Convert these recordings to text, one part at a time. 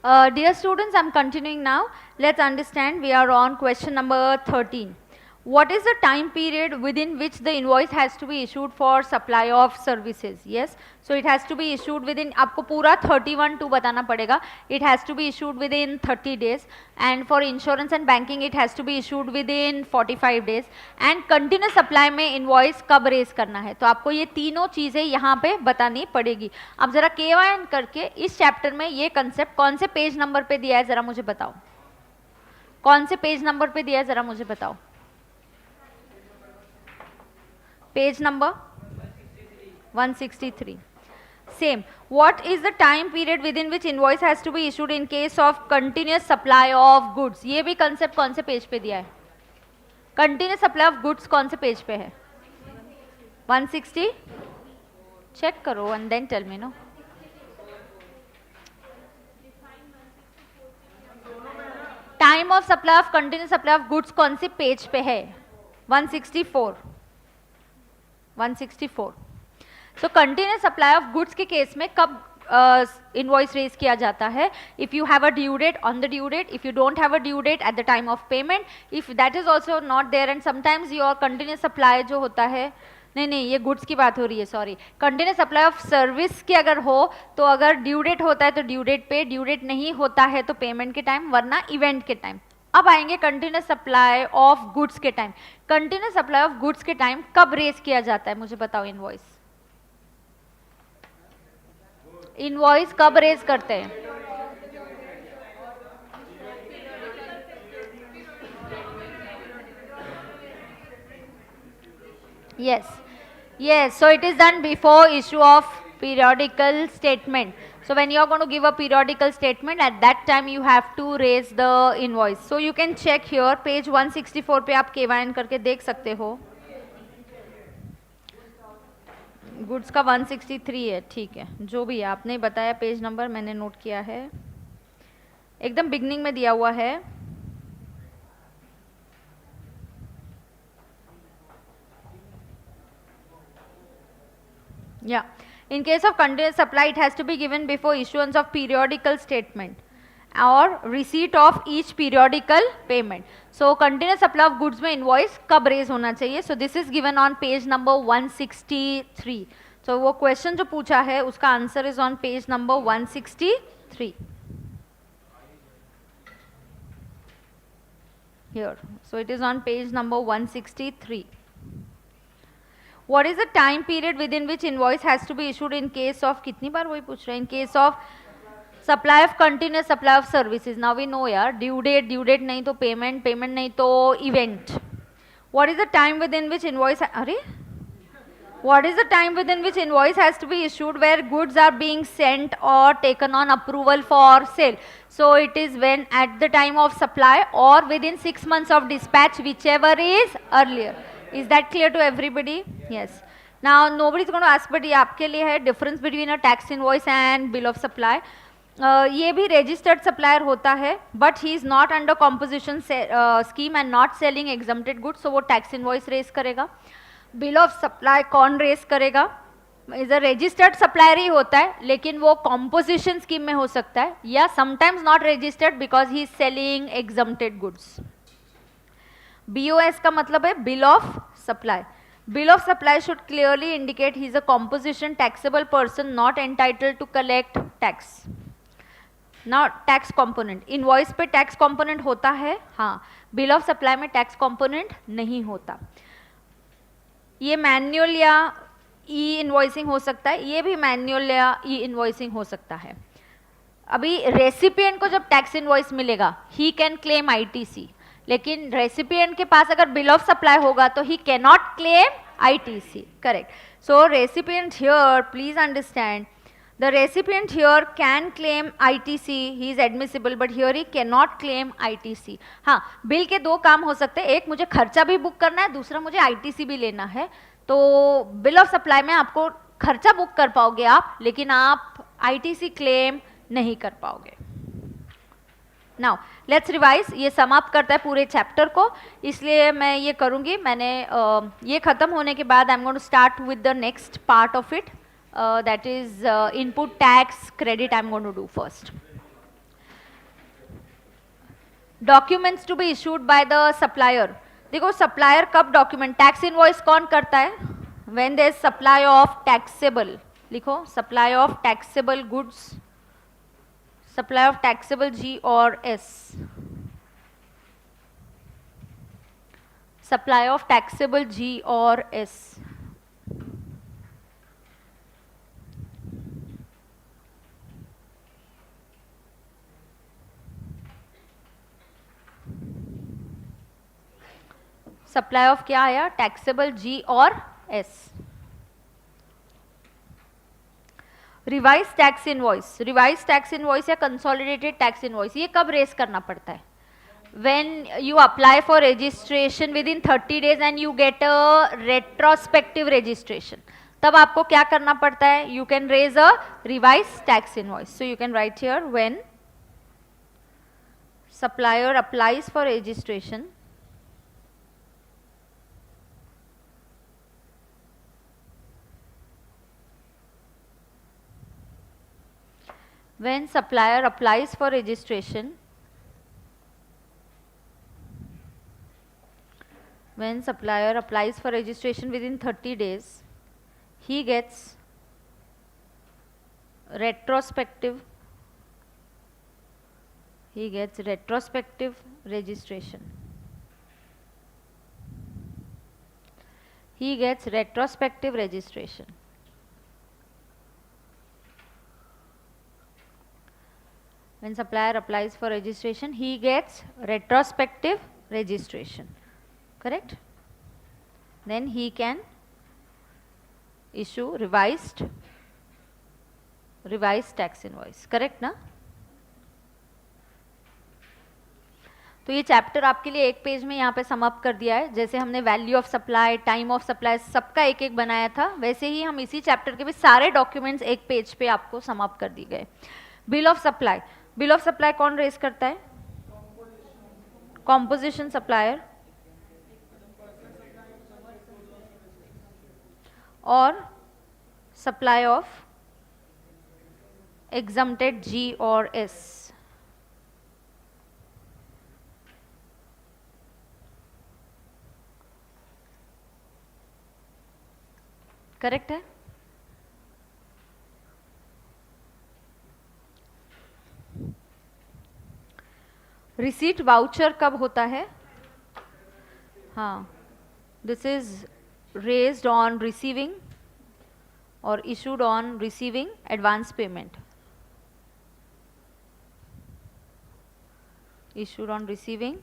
Dear students, I'm continuing now. Let's understand, we are on question number 13. What is the time period within which the invoice has to be issued for supply of services? Yes, so it has to be issued within, आपको पूरा 31 to बताना पड़ेगा. It has to be issued within 30 days, and for insurance and banking it has to be issued within 45 days. And continuous supply में invoice कब raise करना है, तो आपको ये तीनों चीज़ें यहाँ पे बतानी पड़ेगी. अब जरा KYN करके इस चैप्टर में ये कंसेप्ट कौन से पेज नंबर पे दिया है जरा मुझे बताओ. कौन से पेज नंबर पे दिया है जरा मुझे बताओ. Page number 163. Same. What is the time period within which invoice has to be issued in case of continuous supply of goods? ये भी concept कौन से पेज पे दिया है? Continuous supply of goods कौन से पेज पे है? 160? Check करो and then tell me, no? Time of supply of continuous supply of goods कौन से पेज पे है? 164. 164. So continuous supply of goods के केस में कब invoice raise किया जाता है? If you have a due date, on the due date. If you don't have a due date, at the time of payment. If that is also not there, and sometimes your continuous supply जो होता है, नहीं ये goods की बात हो रही है, sorry. Continuous supply of service की अगर हो तो अगर ड्यू डेट होता है तो ड्यू डेट पे, ड्यू डेट नहीं होता है तो पेमेंट के टाइम, वरना इवेंट के टाइम. अब आएंगे कंटिन्यूस सप्लाई ऑफ गुड्स के time. Continuous supply of goods के टाइम कब रेज किया जाता है मुझे बताओ. इनवॉइस कब रेज करते हैं? Yes, so it is done before issue of periodical statement. So when you are going to give a periodical statement, at that time you have to raise the invoice. So you can check here, page 164 पे आप KYN करके देख सकते हो. Goods का 163 है, ठीक है, जो भी है आपने बताया पेज नंबर मैंने नोट किया है, एकदम बिगनिंग में दिया हुआ है. Yeah. In case of continuous supply, it has to be given before issuance of periodical statement or receipt of each periodical payment. So continuous supply of goods में invoice कब raise होना चाहिए? So this is given on page number 163. So वो question जो पूछा है उसका answer is on page number 163. Here. So it is on page number 163. What is the time period within which invoice has to be issued in case of, कितनी बार वही पूछ रहे हैं, in case of supply of continuous supply of services. Now we know यार, due date नहीं तो payment नहीं तो event. What is the time within which invoice, अरे what is the time within which invoice has to be issued where goods are being sent or taken on approval for sale? So it is when at the time of supply or within 6 months of dispatch, whichever is earlier. Is that clear to everybody? Yes. Now nobody is going to ask, but ये आपके लिए है, difference between a tax invoice and bill of supply. ये भी registered supplier होता है, but he is not under composition scheme and not selling exempted goods, so वो tax invoice raise करेगा. Bill of supply कौन raise करेगा? Is a registered supplier ही होता है, लेकिन वो composition scheme में हो सकता है, या sometimes not registered because he is selling exempted goods. BOS का मतलब है bill of supply. Bill of supply should clearly indicate he is a composition taxable person not entitled to collect tax. Not tax component. Invoice पे tax component होता है, हाँ, bill of supply में tax component नहीं होता. ये manual या ई invoicing हो सकता है, ये भी मैन्युअल या ई इनवॉइसिंग हो सकता है. अभी रेसिपिएंट को जब टैक्स इनवॉइस मिलेगा ही कैन क्लेम ITC, लेकिन रेसिपिएंट के पास अगर बिल ऑफ सप्लाई होगा तो he can not claim ITC. Correct. So recipient here, please understand, the recipient here can claim ITC, he is admissible, but here he can not claim ITC. हाँ, bill के दो काम हो सकते हैं, एक मुझे खर्चा भी बुक करना है, दूसरा मुझे ITC भी लेना है. तो बिल ऑफ सप्लाई में आपको खर्चा बुक कर पाओगे आप, लेकिन आप ITC क्लेम नहीं कर पाओगे. Now let's revise. ये समाप्त करता है पूरे चैप्टर को, इसलिए मैं ये करूँगी, मैंने ये ख़त्म होने के बाद I am going to start with the next part of it, that is input tax credit I am going to do first. Documents to be issued by the supplier. देखो सप्लायर कब डॉक्यूमेंट, टैक्स इनवॉइस कौन करता है? When there is supply of taxable, लिखो supply of taxable goods, supply of taxable G और S, supply of taxable G और S. Supply of क्या आया? टैक्सेबल G और S. Revise tax invoice, revise tax invoice या consolidated tax invoice, ये कब race करना पड़ता है? when you apply for registration within 30 days and you get a retrospective registration, तब आपको क्या करना पड़ता है? You can raise a revised tax invoice. So you can write here, when supplier applies for registration when supplier applies for registration when supplier applies for registration within 30 days, he gets retrospective registration. He gets retrospective registration. When supplier applies for registration, he gets retrospective registration. Correct? Then he can issue revised tax invoice. Correct ना? तो ये chapter आपके लिए एक page में यहाँ पे sum up कर दिया है. जैसे हमने value of supply, time of supply, सबका एक एक बनाया था, वैसे ही हम इसी चैप्टर के भी सारे डॉक्यूमेंट्स एक पेज पे आपको समअप कर दिए गए. Bill of supply, bill of supply कौन रेज करता है? कॉम्पोजिशन सप्लायर और सप्लाई ऑफ एग्जम्प्टेड G और S. करेक्ट है? रिसीट वाउचर कब होता है? हाँ, this is raised on receiving or issued on receiving advance payment. Issued on receiving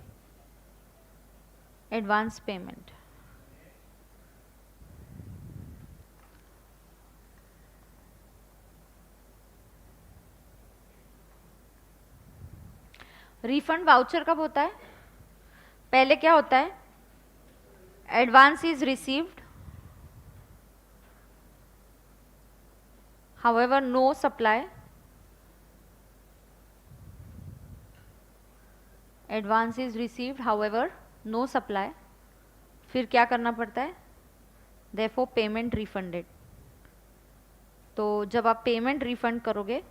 advance payment. Refund voucher कब होता है? पहले क्या होता है? Advance is received, however no supply, advance is received however no supply. फिर क्या करना पड़ता है? therefore payment refunded. तो जब आप पेमेंट रिफंड करोगे,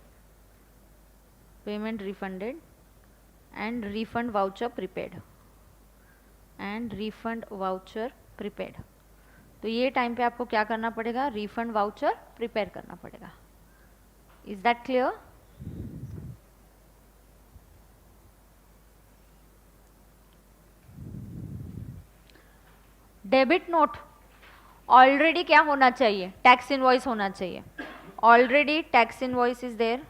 payment refunded and refund voucher prepaid, and refund voucher prepaid. तो ये टाइम पे आपको क्या करना पड़ेगा? रिफंड वाउचर प्रिपेयर करना पड़ेगा. Is that clear? Debit note already क्या होना चाहिए? टैक्स इनवॉइस होना चाहिए. Already tax invoice is there,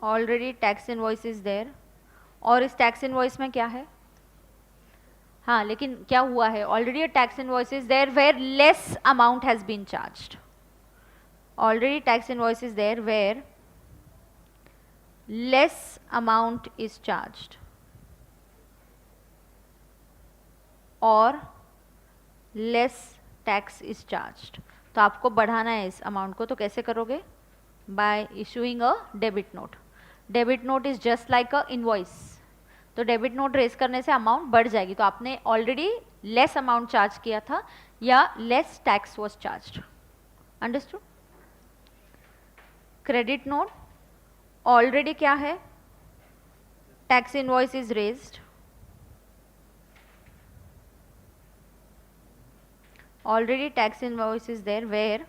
already tax invoice is there. और इस टैक्स इनवॉइस में क्या है? हाँ, लेकिन क्या हुआ है? Already a tax invoice is there where less amount has been charged. Already tax invoice is there where less amount is charged और लेस टैक्स इज चार्ज्ड. तो आपको बढ़ाना है इस अमाउंट को, तो कैसे करोगे? Bye issuing a debit note. Debit note is just like a invoice. तो डेबिट नोट रेज करने से अमाउंट बढ़ जाएगी. तो आपने ऑलरेडी लेस अमाउंट चार्ज किया था या less tax was charged. Understood? Credit note already क्या है, tax invoice is raised, already tax invoice is there where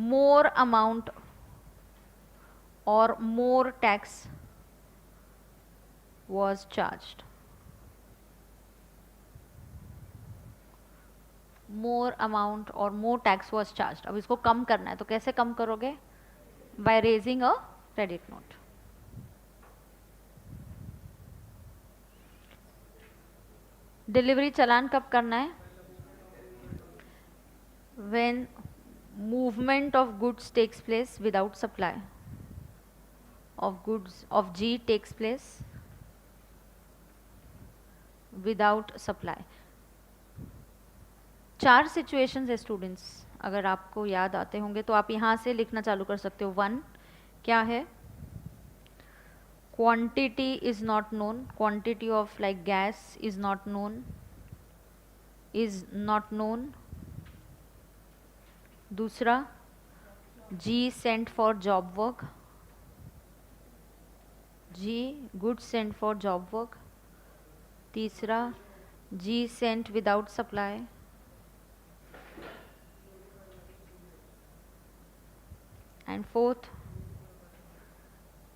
more amount or more tax was charged, more amount or more tax was charged. अब इसको कम करना है तो कैसे कम करोगे, by raising a credit note. Delivery challan कब करना है, when movement of goods takes place without supply of goods of G takes place without supply. 4 situations है स्टूडेंट्स, अगर आपको याद आते होंगे तो आप यहाँ से लिखना चालू कर सकते हो. 1 क्या है, quantity is not known, quantity of like gas is not known. दूसरा, G sent for job work, G goods sent for job work. तीसरा, G sent without supply. And fourth,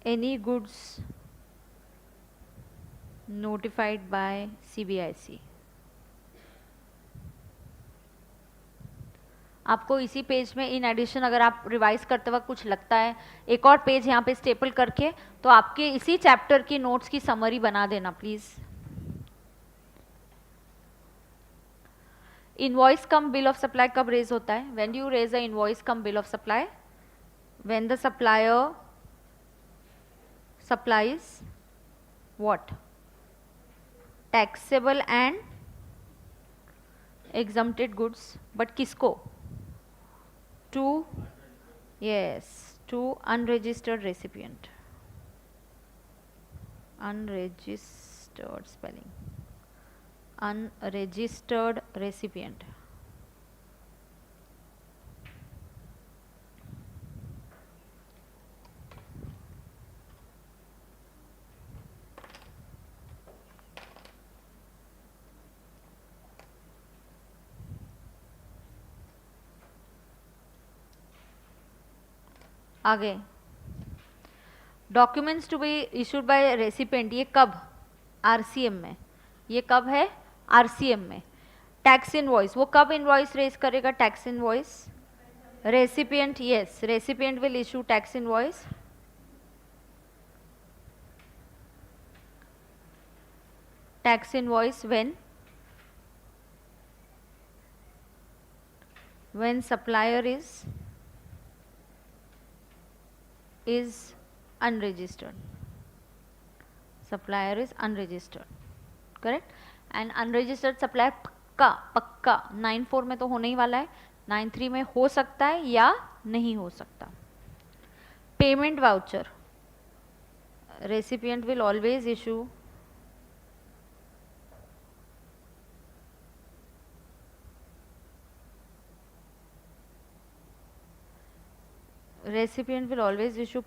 any goods notified by CBIC. आपको इसी page में in addition अगर आप revise करते वक्त कुछ लगता है, एक और पेज यहाँ पे स्टेपल करके तो आपके इसी चैप्टर की नोट्स की समरी बना देना please. Invoice cum bill of supply कब रेज होता है, when you raise a invoice cum bill of supply, when the supplier supplies what, taxable and exempted goods, but किसको, to unregistered recipient, unregistered spelling, unregistered recipient. आगे, documents to be issued by recipient, ये कब, RCM में. ये कब है, RCM में. Tax invoice, वो कब इनवॉइस रेज करेगा, tax invoice, recipient, yes, recipient will issue tax invoice. Tax invoice when supplier is unregistered, supplier is unregistered, correct. and unregistered supplier पक्का 9(4) में तो होने ही वाला है, 9(3) में हो सकता है या नहीं हो सकता. Payment voucher, recipient will always issue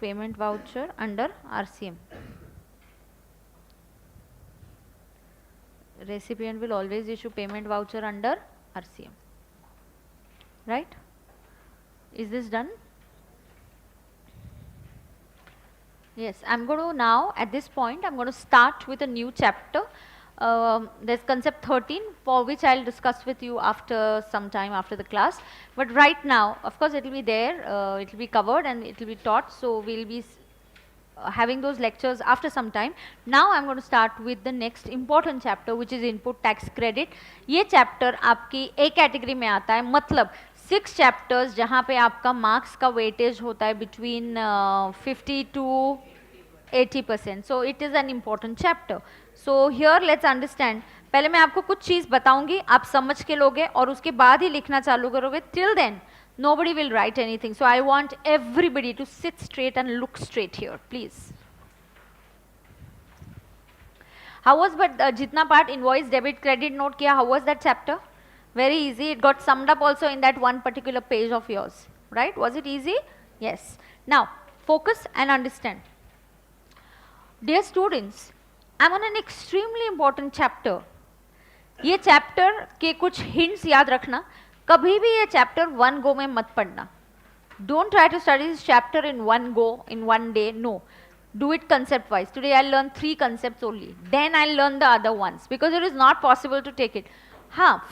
payment voucher under RCM. Recipient will always issue payment voucher under RCM. Right? Is this done? Yes, I'm going to now, at this point, I'm going to start with a new chapter. There's concept 13, for which I'll discuss with you after some time after the class. But right now, of course, it will be there, it will be covered and it will be taught. So we'll be having those lectures after some time. Now I'm going to start with the next important chapter, which is input tax credit. ये chapter आपकी A category में आता है, मतलब 6 chapters जहाँ पे आपका marks का weightage होता है between 50 to 80%. So it is an important chapter. So here let's understand. पहले मैं आपको कुछ चीज़ बताऊंगी, आप समझ के लोगे और उसके बाद ही लिखना चालू करोगे. Till then, nobody will write anything. So I want everybody to sit straight and look straight here, please. How was, but जितना part invoice, debit, credit note किया, how was that chapter? Very easy. It got summed up also in that one particular page of yours, right? Was it easy? Yes. Now focus and understand. Dear students, I am on an extremely important chapter. ये chapter के कुछ hints याद रखना. कभी भी ये chapter one go में मत पढ़ना. Don't try to study this chapter in one go, in one day. No, do it concept wise. Today I'll learn 3 concepts only, then I'll learn the other ones, because it is not possible to take it.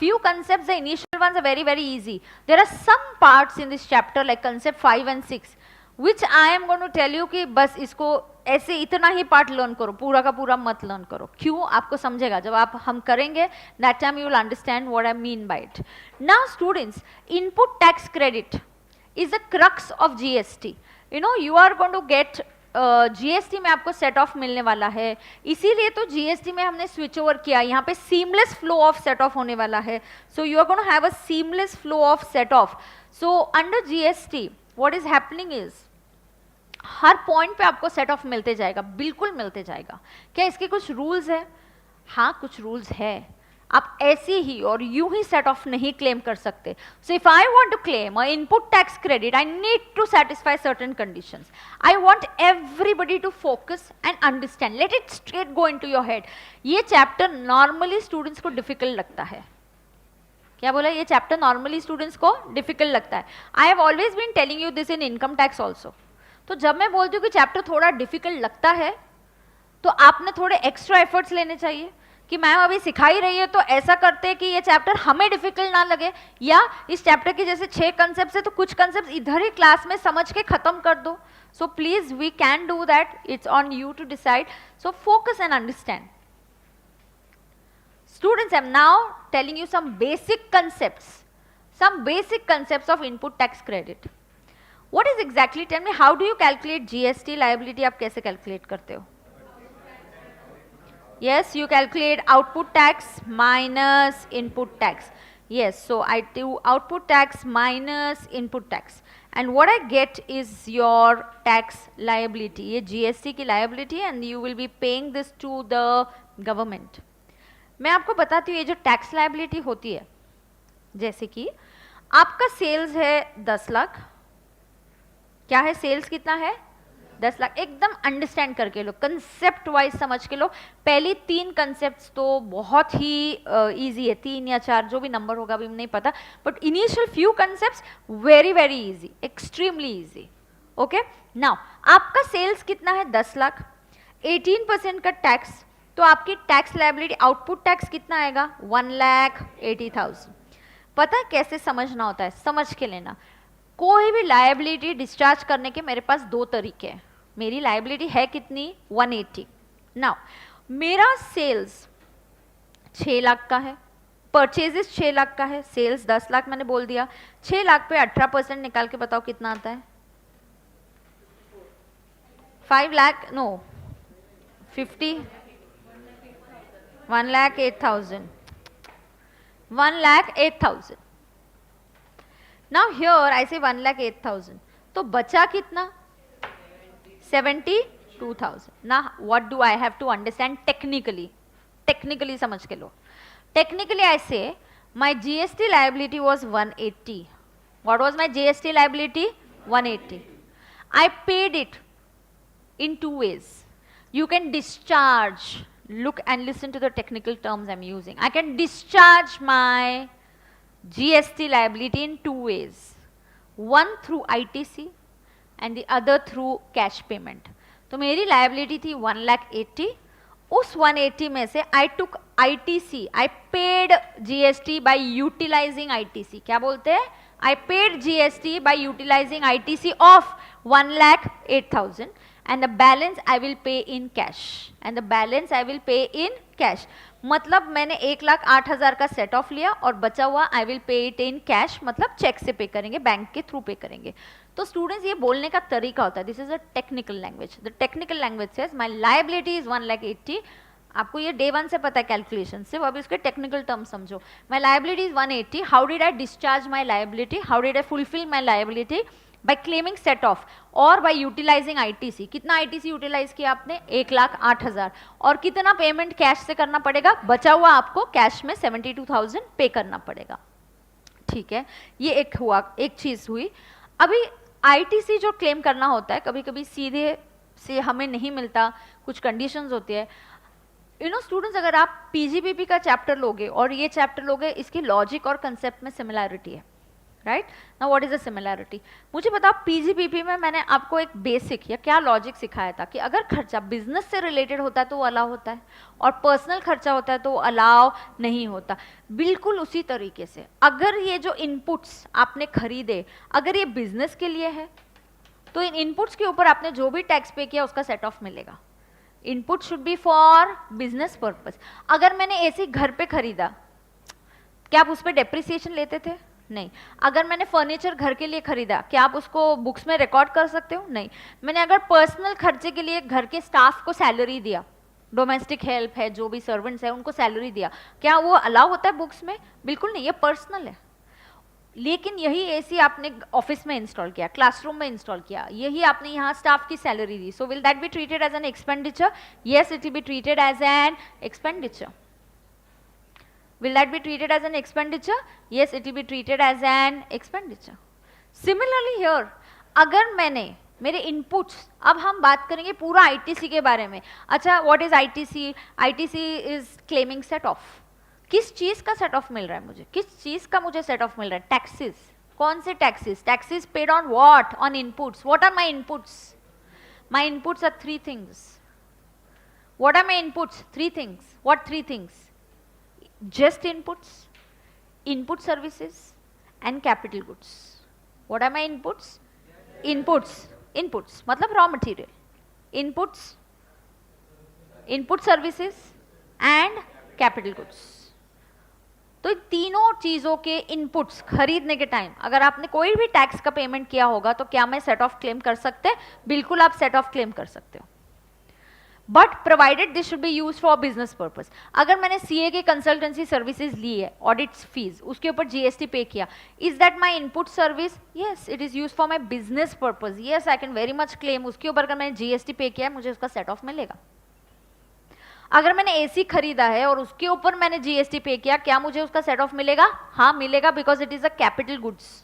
Few concepts, the initial ones are very very easy. There are some parts in this chapter like concept 5 and 6 which I am going to tell you कि बस इसको ऐसे इतना ही part learn करो, पूरा का पूरा मत लर्न करो. क्यों? आपको समझेगा जब आप हम करेंगे, that time you will understand what I mean by it. Now students, input tax credit is the crux of GST. You know, you are going to get GST में आपको सेट ऑफ मिलने वाला है, इसीलिए तो जीएसटी में हमने switch over किया. यहाँ पे seamless flow of set off होने वाला है. So you are going to have a seamless flow of set off. So under GST what is happening is, हर पॉइंट पे आपको सेट ऑफ मिलते जाएगा, बिल्कुल मिलते जाएगा. क्या इसके कुछ रूल्स है? हाँ, कुछ रूल्स है. आप ऐसे ही और यूं ही सेट ऑफ नहीं क्लेम कर सकते. So if I want to claim a input tax credit, I need to satisfy certain conditions. I want everybody to focus and understand. Let it straight go into your head. ये chapter normally students को difficult लगता है. क्या बोला? ये chapter normally students को difficult लगता है. I have always been telling you this in income tax also. तो जब मैं बोलती हूँ कि चैप्टर थोड़ा डिफिकल्ट लगता है, तो आपने थोड़े एक्स्ट्रा एफर्ट्स लेने चाहिए कि मैम अभी सिखाई रही है तो ऐसा करते हैं कि ये चैप्टर हमें डिफिकल्ट ना लगे, या इस चैप्टर की जैसे 6 कंसेप्ट है तो कुछ कंसेप्ट इधर ही क्लास में समझ के खत्म कर दो. So please we can do that. It's on you to decide. So focus and understand. Students, I am now telling you some basic concepts of input tax credit. What is exactly, tell me, how do you calculate GST liability? आप कैसे calculate करते हो? Yes, you calculate output tax minus input tax. Yes, so I do output tax minus input tax. And what I get is your tax liability. ये GST की liability and you will be paying this to the government. मैं आपको बताती हूँ ये जो tax liability होती है, जैसे कि आपका सेल्स है 10 लाख. क्या है? सेल्स कितना है? 10 लाख. एकदम अंडरस्टैंड करके लो, कंसेप्ट वाइज समझ के लो. पहली 3 कंसेप्ट्स तो बहुत ही इजी है, 3 या 4 जो भी नंबर होगा अभी नहीं पता, but initial few concepts very very easy, extremely easy. Okay, now आपका सेल्स कितना है? 10 लाख. 18% का टैक्स, तो आपकी टैक्स लायबिलिटी आउटपुट टैक्स कितना आएगा? 1,80,000. पता है कैसे समझना होता है? समझ के लेना. कोई भी लायबिलिटी डिस्चार्ज करने के मेरे पास 2 तरीके हैं. मेरी लायबिलिटी है कितनी? 180. नाउ मेरा सेल्स 6 लाख का है, परचेजेस 6 लाख का है, सेल्स 10 लाख मैंने बोल दिया. 6 लाख पे 18% निकाल के बताओ कितना आता है? 5 lakh, no 50, 1,08,000. 1,08,000. Now here I say 1,08,000. तो बचा कितना? 72,000. Now what do I have to understand technically? Technically समझ के लो. Technically I say my GST liability was 180. What was my GST liability? 180. I paid it in 2 ways. You can discharge. Look and listen to the technical terms I'm using. I can discharge my GST liability in 2 ways. One through ITC and the other through cash payment. तो मेरी liability थी 1,80,000. उस 180 में से I took ITC. I paid GST by utilizing ITC. क्या बोलते हैं? I paid GST by utilizing ITC of 1,08,000. And the balance I will pay in cash. And the balance I will pay in cash. मतलब मैंने 1,08,000 का set of लिया और बचा हुआ I will pay it in cash, मतलब check से पे करेंगे, बैंक के थ्रू पे करेंगे. तो स्टूडेंट्स ये बोलने का तरीका होता है. This is a technical language. The technical language says my liability is 1,80,000. आपको ये डे 1 से पता है कैलकुलेशन, सिर्फ अभी उसके टेक्निकल टर्म समझो. My liability is 180. How did I discharge my liability? How did I fulfil my liability? by claiming set off और by utilizing ITC. कितना ITC यूटिलाइज किया आपने? 1,08,000. और कितना पेमेंट कैश से करना पड़ेगा? बचा हुआ आपको कैश में 72,000 पे करना पड़ेगा. ठीक है, ये एक हुआ, एक चीज हुई. अभी ITC जो क्लेम करना होता है, कभी कभी सीधे से हमें नहीं मिलता, कुछ कंडीशंस होती है। स्टूडेंट्स, अगर आप पीजीबीपी का चैप्टर लोगे और ये चैप्टर लोगे, इसकी लॉजिक और कंसेप्ट में सिमिलैरिटी है, right? Now what is the similarity? मुझे बताओ, पीजीबीपी में मैंने आपको एक बेसिक या क्या लॉजिक सिखाया था कि अगर खर्चा बिजनेस से रिलेटेड होता है तो वो अलाउ होता है, और पर्सनल खर्चा होता है तो वो अलाउ नहीं होता। बिल्कुल उसी तरीके से अगर ये जो इनपुट्स आपने खरीदे, अगर ये बिजनेस के लिए है तो इन इनपुट्स के ऊपर आपने जो भी टैक्स पे किया उसका सेट ऑफ मिलेगा। Input should be for business purpose. अगर मैंने एसी घर पे खरीदा, क्या आप उस पर डेप्रिसिएशन लेते थे? नहीं। अगर मैंने फर्नीचर घर के लिए खरीदा, क्या आप उसको बुक्स में रिकॉर्ड कर सकते हो? नहीं। मैंने अगर पर्सनल खर्चे के लिए घर के स्टाफ को सैलरी दिया, डोमेस्टिक हेल्प है, जो भी सर्वेंट्स है उनको सैलरी दिया, क्या वो अलाउ होता है बुक्स में? बिल्कुल नहीं, ये पर्सनल है। लेकिन यही एसी आपने ऑफिस में इंस्टॉल किया, क्लासरूम में इंस्टॉल किया, यही आपने यहाँ स्टाफ की सैलरी दी, so will that be treated as an expenditure? Yes, it will be treated as an expenditure. Will that be treated as an expenditure? Yes, it will be treated as an expenditure. Similarly here, अगर मैंने मेरे inputs, अब हम बात करेंगे पूरा ITC के बारे में। अच्छा, what is ITC? ITC is claiming set of. किस चीज का सेट ऑफ मिल रहा है मुझे? किस चीज का मुझे सेट ऑफ मिल रहा है? टैक्सेस। कौन से taxes? Taxes paid on what? On inputs. What are my inputs? My inputs are three things. What are my inputs? Three things. What three things? Just inputs, input services and capital goods. What are my inputs? Inputs मतलब raw material, inputs, input services and capital goods. तो तीनों चीजों के inputs खरीदने के time अगर आपने कोई भी टैक्स का पेमेंट किया होगा तो क्या मैं सेट ऑफ क्लेम कर सकते हैं? बिल्कुल आप सेट ऑफ क्लेम कर सकते हो, but provided this should be use for business purpose. अगर मैंने सीए की कंसल्टेंसी सर्विसेज ली है, ऑडिट फीस, उसके ऊपर जीएसटी पे किया, is that my input service? Yes, it is use for my business purpose. Yes, I can very much claim. उसके ऊपर अगर मैंने जीएसटी पे किया है, मुझे उसका सेट ऑफ मिलेगा। अगर मैंने एसी खरीदा है और उसके ऊपर मैंने जीएसटी पे किया, क्या मुझे उसका सेट ऑफ मिलेगा? हाँ मिलेगा, because it is a capital goods.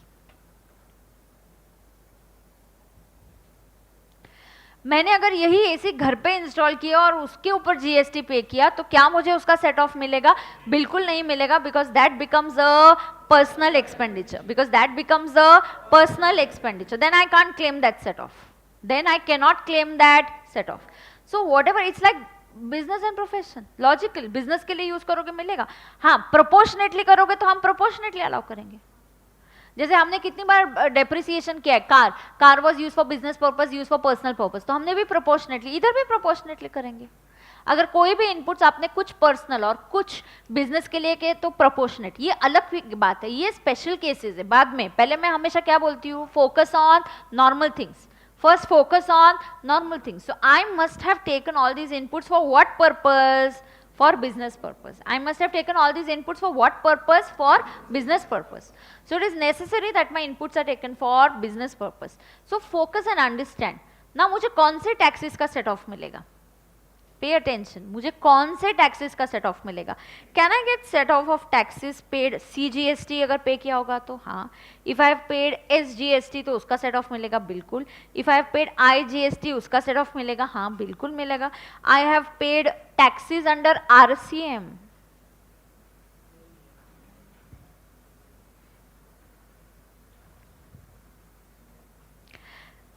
मैंने अगर यही एसी घर पे इंस्टॉल किया और उसके ऊपर जीएसटी पे किया, तो क्या मुझे उसका सेट ऑफ मिलेगा? बिल्कुल नहीं मिलेगा, because that becomes a personal expenditure. Because that becomes a personal expenditure, then I can't claim that set off, then I can not claim that set off. So whatever, it's like business and profession, logical. Business के लिए use करोगे मिलेगा, हाँ proportionately करोगे तो हम proportionately allow करेंगे। जैसे हमने कितनी बार डेप्रिसिएशन किया है, car was use for business purpose, use for personal purpose, तो हमने भी प्रोपोर्शनेटली, इधर भी प्रोपोर्शनेटली करेंगे। अगर कोई भी इनपुट्स आपने कुछ पर्सनल और कुछ बिजनेस के लिए किए तो प्रोपोर्शनेट, ये अलग बात है, ये स्पेशल केसेस है। बाद में, पहले मैं हमेशा क्या बोलती हूँ, focus on normal things. First focus on normal things. So I must have taken all these inputs for what purpose? For business purpose. I must have taken all these inputs for what purpose? For business purpose. So it is necessary that my inputs are taken for business purpose. So focus and understand. Now मुझे कौन से taxes का set off मिलेगा? Pay attention, मुझे कौन से taxes का set off मिलेगा? Can I get set of of taxes paid CGST अगर पे किया होगा तो हाँ। If I have paid SGST तो उसका सेट ऑफ मिलेगा, बिल्कुल। If I have paid IGST उसका सेट ऑफ मिलेगा, हाँ बिल्कुल मिलेगा। आई have paid taxes under RCM,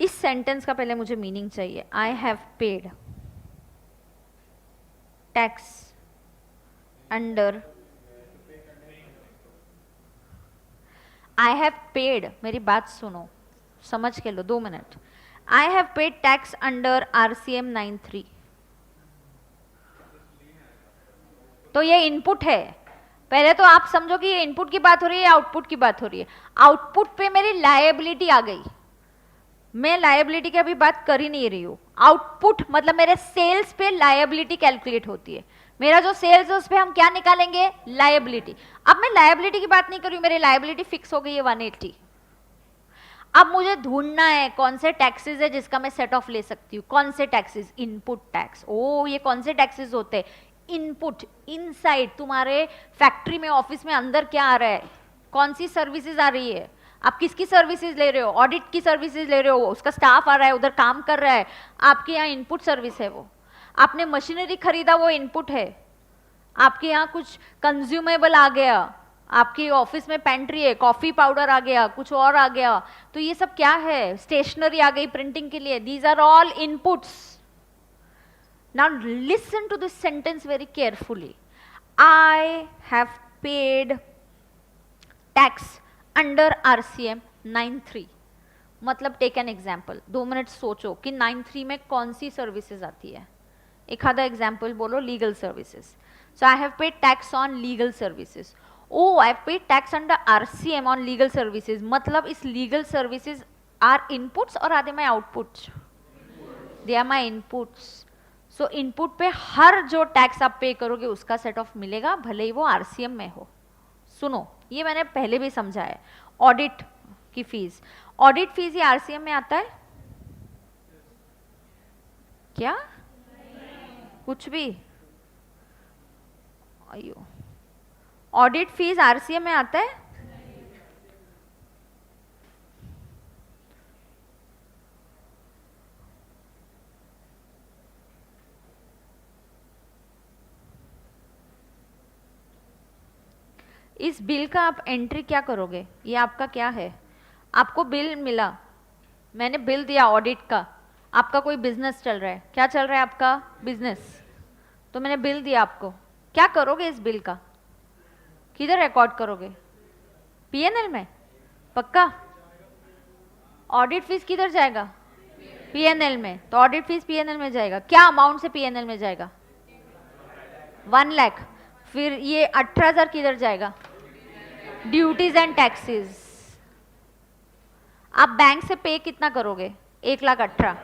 इस सेंटेंस का पहले मुझे मीनिंग चाहिए। आई have paid tax under, I have paid, मेरी बात सुनो, समझ के लो 2 minute. I have paid tax under RCM 93। तो ये इनपुट है। पहले तो आप समझो कि ये इनपुट की बात हो रही है, आउटपुट की बात हो रही है। आउटपुट पे मेरी लायबिलिटी आ गई, मैं लायबिलिटी की अभी बात कर ही नहीं रही हूँ। आउटपुट मतलब मेरे सेल्स पे लायबिलिटी कैलकुलेट होती है। मेरा जो सेल्स है उस पे हम क्या निकालेंगे? लायबिलिटी। अब मैं लायबिलिटी की बात नहीं कर रही हूँ, मेरी लायबिलिटी फिक्स हो गई है 180। अब मुझे ढूंढना है कौन से टैक्सेस है जिसका मैं सेट ऑफ ले सकती हूँ। कौन से टैक्सेस? Input tax. ओ, ये कौन से टैक्सेस होते हैं? इनपुट, इनसाइड, तुम्हारे फैक्ट्री में, ऑफिस में अंदर क्या आ रहा है, कौन सी सर्विसेज आ रही है, आप किसकी सर्विसेज ले रहे हो? ऑडिट की सर्विसेज ले रहे हो, उसका स्टाफ आ रहा है, उधर काम कर रहा है, आपके यहाँ इनपुट सर्विस है वो। आपने मशीनरी खरीदा, वो इनपुट है। आपके यहाँ कुछ कंज्यूमेबल आ गया, आपके ऑफिस में पेंट्री है, कॉफी पाउडर आ गया, कुछ और आ गया, तो ये सब क्या है? स्टेशनरी आ गई प्रिंटिंग के लिए। These are all inputs. Now listen to this sentence very carefully. I have paid tax under RCM 93। मतलब टेक एन एग्जाम्पल, 2 मिनट सोचो कि 93 में कौन सी सर्विसेज आती है। एक आधा एग्जाम्पल बोलो। Legal services. So I have paid tax on legal services. Oh, I have paid tax under RCM on legal services. मतलब इस लीगल सर्विसेज आर इनपुट्स और are they my outputs? They are my inputs. So input पे हर जो tax आप पे करोगे उसका सेट ऑफ मिलेगा, भले ही वो RCM में हो। सुनो, ये मैंने पहले भी समझा है। ऑडिट की फीस, ऑडिट फीस ये RCM में आता है क्या? कुछ भी? अयो, ऑडिट फीस RCM में आता है? इस बिल का आप एंट्री क्या करोगे? ये आपका क्या है? आपको बिल मिला, मैंने बिल दिया ऑडिट का, आपका कोई बिजनेस चल रहा है। क्या चल रहा है आपका? बिजनेस। तो मैंने बिल दिया आपको, क्या करोगे इस बिल का? किधर रिकॉर्ड करोगे? PNL में? पक्का? ऑडिट फीस किधर जाएगा? PNL में। तो ऑडिट फीस PNL में जाएगा। क्या अमाउंट से PNL में जाएगा? 1 लाख। फिर ये 18,000 किधर जाएगा? Duties and taxes. आप बैंक से पे कितना करोगे? 1,18,000।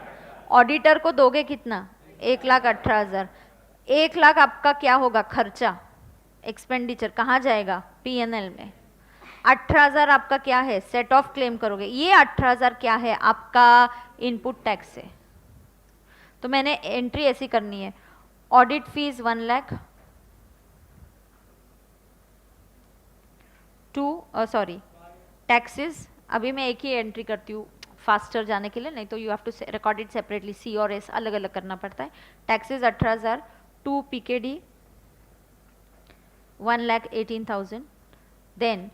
ऑडिटर को दोगे कितना? 1,18,000। 1 लाख आपका क्या होगा? खर्चा, एक्सपेंडिचर। कहाँ जाएगा? PNL में। 18,000 आपका क्या है? सेट ऑफ क्लेम करोगे। ये 18,000 क्या है? आपका इनपुट टैक्स है। तो मैंने एंट्री ऐसी करनी है, audit fees 1 lakh sorry taxes. अभी मैं एक ही एंट्री करती हूँ फास्टर जाने के लिए, नहीं तो you have to record it separately. C और S अलग अलग करना पड़ता है। Taxes 18,000 to PKD 1,18,000, then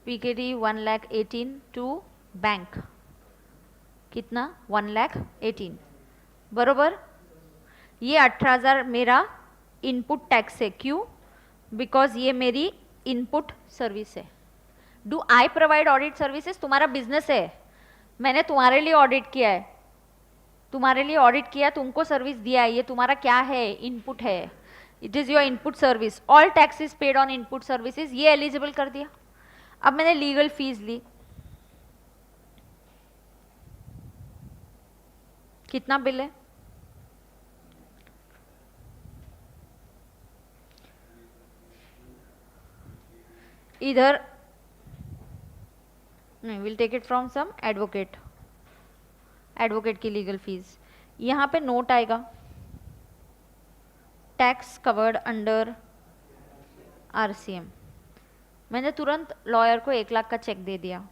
PKD 1,18,000 to bank कितना? 1,18,000 बरोबर। ये 18,000 मेरा इनपुट टैक्स है। क्यों? बिकॉज ये मेरी इनपुट सर्विस है। Do I provide audit services? तुम्हारा बिजनेस है, मैंने तुम्हारे लिए ऑडिट किया है, तुम्हारे लिए ऑडिट किया, तुमको सर्विस दिया है, ये तुम्हारा क्या है? इनपुट है। It is your input service. All taxes paid on input services, ये एलिजिबल कर दिया। अब मैंने लीगल फीस ली, कितना बिल है? इधर नहीं, will take it from some advocate, advocate की लीगल फीस। यहाँ पे नोट आएगा, टैक्स कवर्ड अंडर RCM। मैंने तुरंत लॉयर को 1 लाख का चेक दे दिया।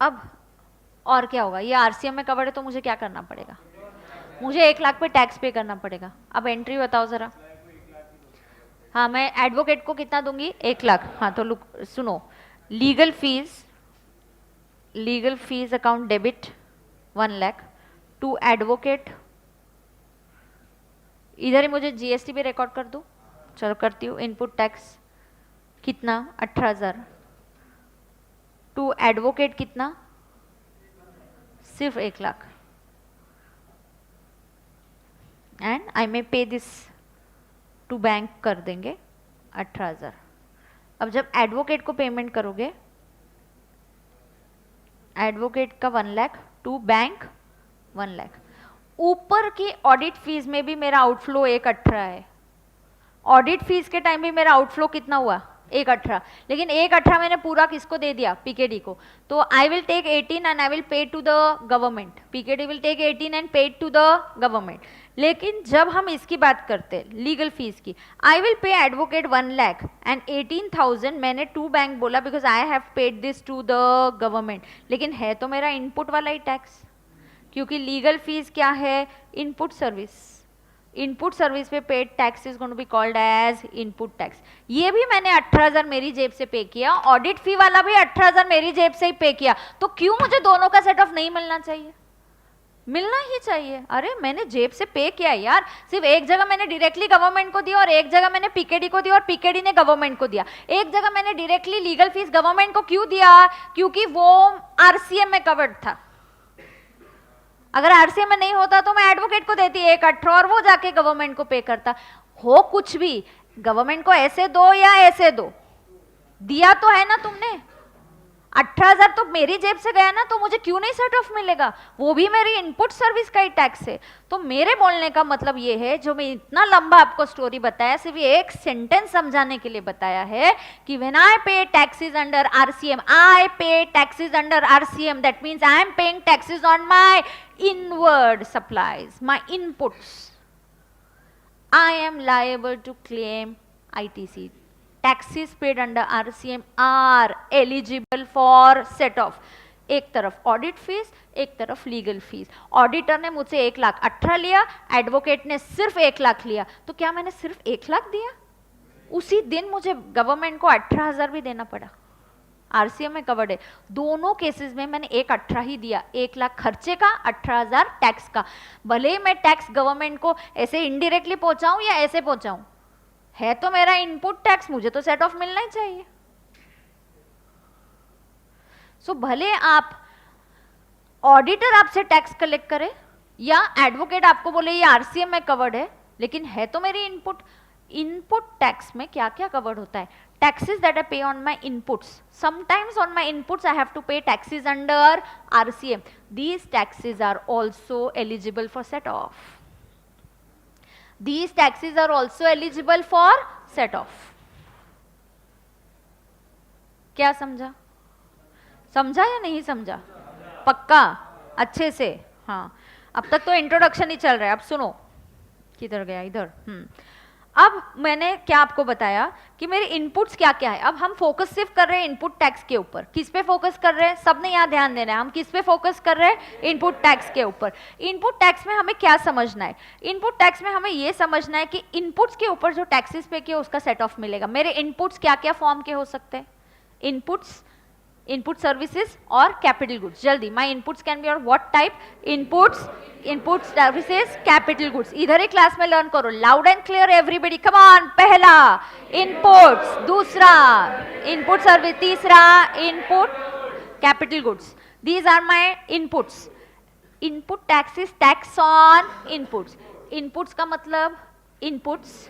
अब और क्या होगा? ये RCM में कवर्ड है तो मुझे क्या करना पड़ेगा? मुझे 1 लाख पे टैक्स पे करना पड़ेगा। अब एंट्री बताओ जरा। हाँ, मैं एडवोकेट को कितना दूंगी? 1 लाख। हाँ, तो लुक सुनो, legal fees account debit 1 lakh to advocate. इधर ही मुझे GST भी रिकॉर्ड कर दूँ? चलो करती हूँ। इनपुट टैक्स कितना? 18,000 टू एडवोकेट कितना? सिर्फ 1 लाख। एंड आई मे पे दिस टू बैंक कर देंगे 18,000। अब जब एडवोकेट को पेमेंट करोगे, एडवोकेट का 1 लाख टू बैंक 1 लाख। ऊपर की ऑडिट फीस में भी मेरा आउटफ्लो 1,18,000 है। ऑडिट फीस के टाइम भी मेरा आउटफ्लो कितना हुआ? 1/18, लेकिन 1/18 मैंने पूरा किसको दे दिया, पीकेडी को, तो I will take 18 and I will pay to the government, PKD will take 18 and pay to the government. लेकिन जब हम इसकी बात करते हैं लीगल फीस की, I will pay advocate 1 lakh and 18,000 मैंने टू बैंक बोला because I have paid this to the government, लेकिन है तो मेरा इनपुट वाला ही टैक्स, क्योंकि लीगल फीस क्या है, इनपुट सर्विस, इनपुट सर्विस पे paid tax is going to be called as input tax. ये भी मैंने 18,000 मेरी जेब से पे किया, ऑडिट फी वाला भी 18,000 मेरी जेब से ही पे किया, तो क्यों मुझे दोनों का सेट ऑफ नहीं मिलना चाहिए, मिलना ही चाहिए। अरे मैंने जेब से पे किया यार, सिर्फ एक जगह मैंने डायरेक्टली गवर्नमेंट को दिया और एक जगह मैंने पीकेडी को दिया और पीकेडी ने गवर्नमेंट को दिया। एक जगह मैंने डायरेक्टली लीगल फीस गवर्नमेंट को क्यों दिया, क्योंकि वो आरसीएम में कवर्ड था, अगर आरसीएम में नहीं होता तो मैं एडवोकेट को देती 1/18 और वो जाके गवर्नमेंट को पे करता। हो कुछ भी, गवर्नमेंट को ऐसे दो या ऐसे दो, दिया तो है ना तुमने, 18,000 तो मेरी जेब से गया ना, तो मुझे क्यों नहीं सेट ऑफ मिलेगा, वो भी मेरी इनपुट सर्विस का ही टैक्स है। तो मेरे बोलने का मतलब ये है, जो मैं इतना लंबा आपको स्टोरी बताया सिर्फ एक सेंटेंस समझाने के लिए बताया है कि व्हेन आई पे टैक्सेस अंडर आरसीएम, आई पे taxes under RCM, that means I am paying taxes on my inward supplies, my inputs, I am liable to claim ITC. Taxes paid under RCM are eligible for set off. एक तरफ audit fees, एक तरफ legal fees. Auditor ने मुझसे 1,18,000 लिया, advocate ने सिर्फ 1 लाख लिया, तो क्या मैंने सिर्फ 1 लाख दिया? उसी दिन मुझे गवर्नमेंट को 18,000 भी देना पड़ा, आरसीएम में कवर्ड है। दोनों केसेस में मैंने 1/18 ही दिया, 1 लाख खर्चे का, 18,000 टैक्स का। भले ही मैं टैक्स गवर्नमेंट को ऐसे इनडायरेक्टली पहुंचाऊं या ऐसे पहुंचाऊं, है तो मेरा इनपुट टैक्स, मुझे तो सेट ऑफ मिलना ही चाहिए। सो भले आप ऑडिटर आपसे टैक्स कलेक्ट करे या एडवोकेट आपको बोले ये आरसीएम में कवर्ड है, लेकिन है तो मेरी इनपुट। इनपुट टैक्स में क्या क्या कवर्ड होता है? Taxes that I pay on my inputs. Sometimes on my inputs I have to pay taxes under RCM. These taxes are also eligible for set off. These taxes are also eligible for set off. क्या समझा? समझा या नहीं समझा? पक्का? अच्छे से? हाँ, अब तक तो इंट्रोडक्शन ही चल रहा है, अब सुनो। किधर गया? इधर। अब मैंने क्या आपको बताया कि मेरे इनपुट्स क्या क्या है। अब हम फोकस सिर्फ कर रहे हैं इनपुट टैक्स के ऊपर। किस पे फोकस कर रहे हैं? सबने यहाँ ध्यान देना है। हम किस पे फोकस कर रहे हैं? इनपुट टैक्स के ऊपर। इनपुट टैक्स में हमें क्या समझना है? इनपुट टैक्स में हमें ये समझना है कि इनपुट्स के ऊपर जो टैक्सेस पे किया उसका सेट ऑफ मिलेगा। मेरे इनपुट्स क्या क्या फॉर्म के हो सकते हैं? इनपुट्स, इनपुट सर्विसेज और कैपिटल गुड्स। जल्दी, माय इनपुट्स कैन बी और what type? Inputs, input services, capital goods. इधर ही क्लास में लर्न करो, loud and clear everybody, come on. पहला इनपुट्स, दूसरा इनपुट सर्विस, तीसरा input capital goods. These are my inputs. Input tax is tax on inputs. Inputs का मतलब inputs,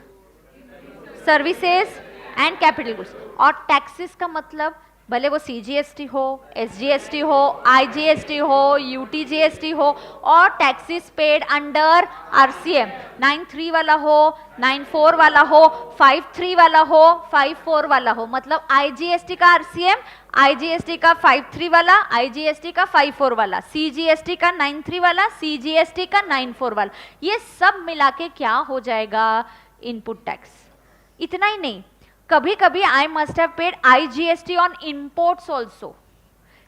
services and capital goods, और टैक्सेस का मतलब भले वो सीजीएसटी हो, एसजीएसटी हो, आईजीएसटी हो, यूटीजीएसटी हो, और टैक्सेस पेड अंडर आरसीएम। 93 वाला हो, 94 वाला हो, 53 वाला हो, 54 वाला हो, मतलब आईजीएसटी का आरसीएम, आईजीएसटी का 53 वाला, आईजीएसटी का 54 वाला, सीजीएसटी का 93 वाला, सीजीएसटी का 94 वाला, ये सब मिला के क्या हो जाएगा? Input tax. इतना ही नहीं, कभी कभी I must have paid IGST on imports also.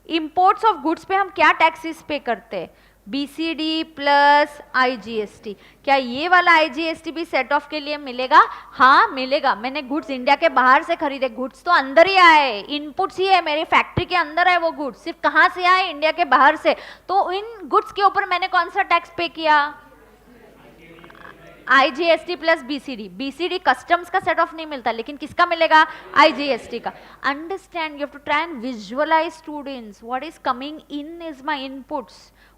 Imports of goods पे हम क्या टैक्सेस पे करते हैं? BCD plus IGST. क्या ये वाला आईजीएसटी भी सेट ऑफ के लिए मिलेगा? हाँ मिलेगा। मैंने गुड्स इंडिया के बाहर से खरीदे, गुड्स तो अंदर ही आए, इनपुट्स ही है, मेरी फैक्ट्री के अंदर है वो गुड्स, सिर्फ कहाँ से आए? इंडिया के बाहर से। तो इन गुड्स के ऊपर मैंने कौन सा टैक्स पे किया? IGST plus BCD. BCD customs का सेट ऑफ नहीं मिलता, लेकिन किसका मिलेगा? आईजीएसटी का। Understand, you have to try and visualize students, what is coming in is my inputs,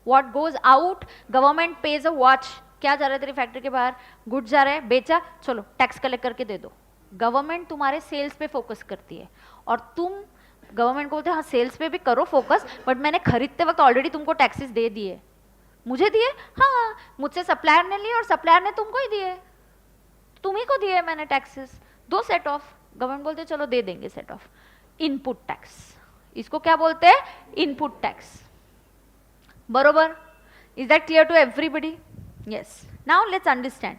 what goes out. Government pays a watch, क्या जा रहा है तेरी फैक्ट्री के बाहर? गुड्स जा रहे हैं, बेचा, चलो टैक्स कलेक्ट करके दे दो। गवर्नमेंट तुम्हारे सेल्स पे फोकस करती है और तुम गवर्नमेंट को बोलते हाँ सेल्स पे भी करो फोकस, बट मैंने खरीदते वक्त ऑलरेडी तुमको टैक्सेस दे दिए। मुझे दिए? हाँ, मुझसे सप्लायर ने लिए और सप्लायर ने तुमको ही दिए, तुम ही को दिए मैंने टैक्सेस। दो सेट ऑफ, गवर्नमेंट बोलते चलो दे देंगे सेट ऑफ. इनपुट टैक्स, इसको क्या बोलते हैं? Input tax. बरोबर? Is that clear to everybody? Yes. Now let's understand.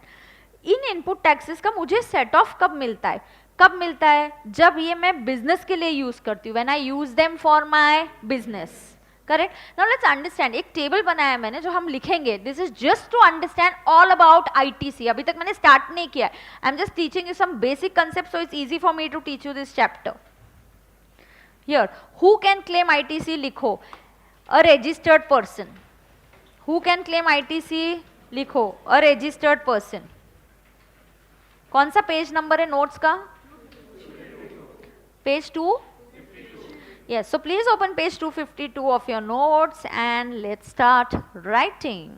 इन इनपुट टैक्सेस का मुझे सेट ऑफ कब मिलता है? कब मिलता है? जब ये मैं बिजनेस के लिए यूज करती हूँ, when I use them for my business. Correct. Now let's understand. एक टेबल बनाया मैंने जो हम लिखेंगे. This is just to understand all about ITC. अभी तक मैंने स्टार्ट नहीं किया. I am just teaching you some basic concept, so it's easy for me to teach you this chapter. Here who can claim ITC? लिखो a registered person. Who can claim ITC? लिखो a registered person. कौन सा page number है notes का? Page 2. Yes, so please open page 252 of your notes and let's start writing.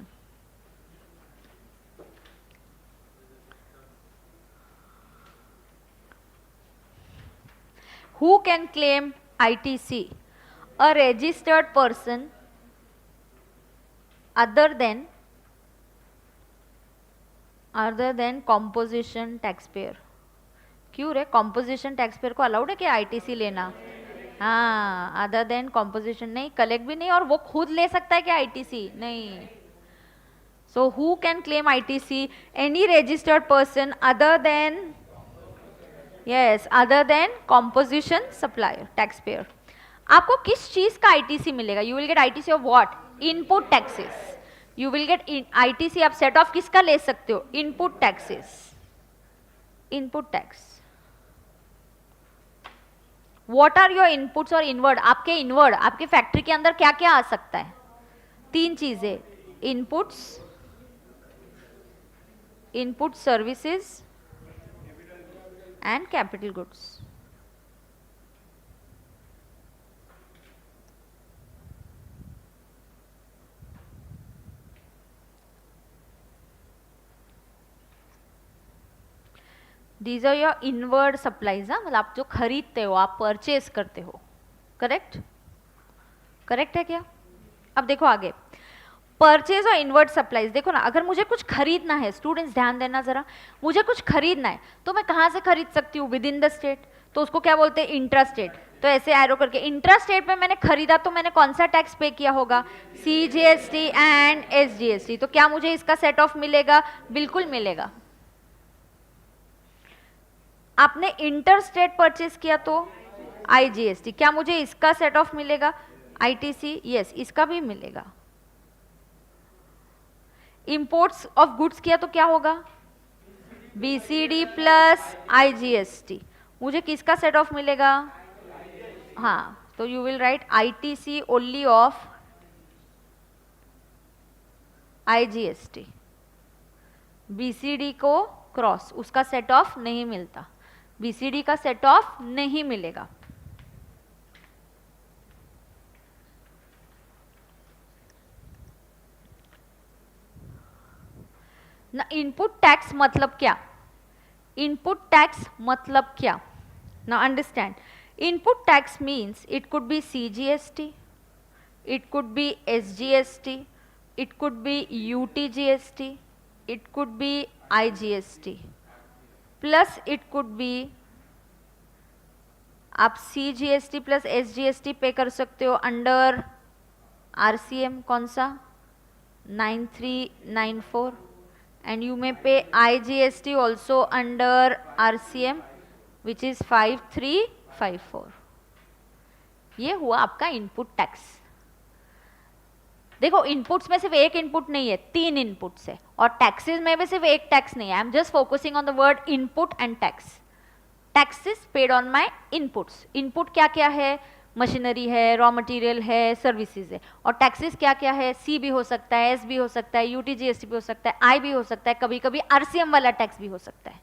Who can claim ITC? A registered person other than composition taxpayer. क्यों रे? composition taxpayer को allowed है क्या ITC लेना? हाँ, other than composition नहीं, collect भी नहीं, और वो खुद ले सकता है क्या आईटीसी? नहीं. So who can claim ITC? Any registered person other than, yes, other than composition supplier tax payer. आपको किस चीज का आईटीसी मिलेगा? You will get ITC of what? Input taxes. You will get ITC. आप set off किसका ले सकते हो? Input taxes. Input tax. What are your inputs और इनवर्ड? आपके इनवर्ड, आपके फैक्ट्री के अंदर क्या क्या आ सकता है? 3 चीजें. Inputs, input services and capital goods. These are your inward supplies. मतलब आप जो खरीदते हो, आप परचेज करते हो. करेक्ट? करेक्ट है क्या? अब देखो आगे. परचेज और इनवर्ड सप्लाईज. देखो ना, अगर मुझे कुछ खरीदना है, स्टूडेंट्स ध्यान देना जरा, मुझे कुछ खरीदना है तो मैं कहाँ से खरीद सकती हूँ? With in the state. तो उसको क्या बोलते हैं? Intra state. तो ऐसे एरो करके इंट्रा स्टेट में मैंने खरीदा तो मैंने कौन सा टैक्स पे किया होगा? CGST and SGST. तो क्या मुझे इसका सेट ऑफ मिलेगा? बिल्कुल मिलेगा. आपने इंटर स्टेट परचेज किया तो आईजीएसटी. क्या मुझे इसका सेट ऑफ मिलेगा? आईटीसी. यस, इसका भी मिलेगा. इंपोर्ट्स ऑफ गुड्स किया तो क्या होगा? BCD plus IGST. मुझे किसका सेट ऑफ मिलेगा? हाँ, तो you will write ITC only of IGST. BCD को क्रॉस, उसका सेट ऑफ नहीं मिलता. बीसीडी का सेट ऑफ नहीं मिलेगा. ना इनपुट टैक्स मतलब क्या? इनपुट टैक्स मतलब क्या? ना understand. Input tax means it could be CGST, it could be SGST, it could be UTGST, it could be IGST, plus it could be, आप CGST प्लस SGST पे कर सकते हो अंडर RCM. कौन सा? 9394. एंड यू मे पे IGST also under RCM which is 5354. ये हुआ आपका इनपुट टैक्स. देखो, इनपुट्स में सिर्फ एक इनपुट नहीं है, 3 इनपुट्स है. और टैक्सेस में भी सिर्फ एक टैक्स नहीं है. आई am just focusing on the word input and tax. Taxes paid on my inputs. Input क्या क्या है? मशीनरी है, रॉ मटेरियल है, सर्विसेज है. और टैक्सेस क्या क्या है? सी भी हो सकता है, एस भी हो सकता है, यूटीजीएसटी भी हो सकता है, आई भी हो सकता है, कभी कभी आरसीएम वाला टैक्स भी हो सकता है.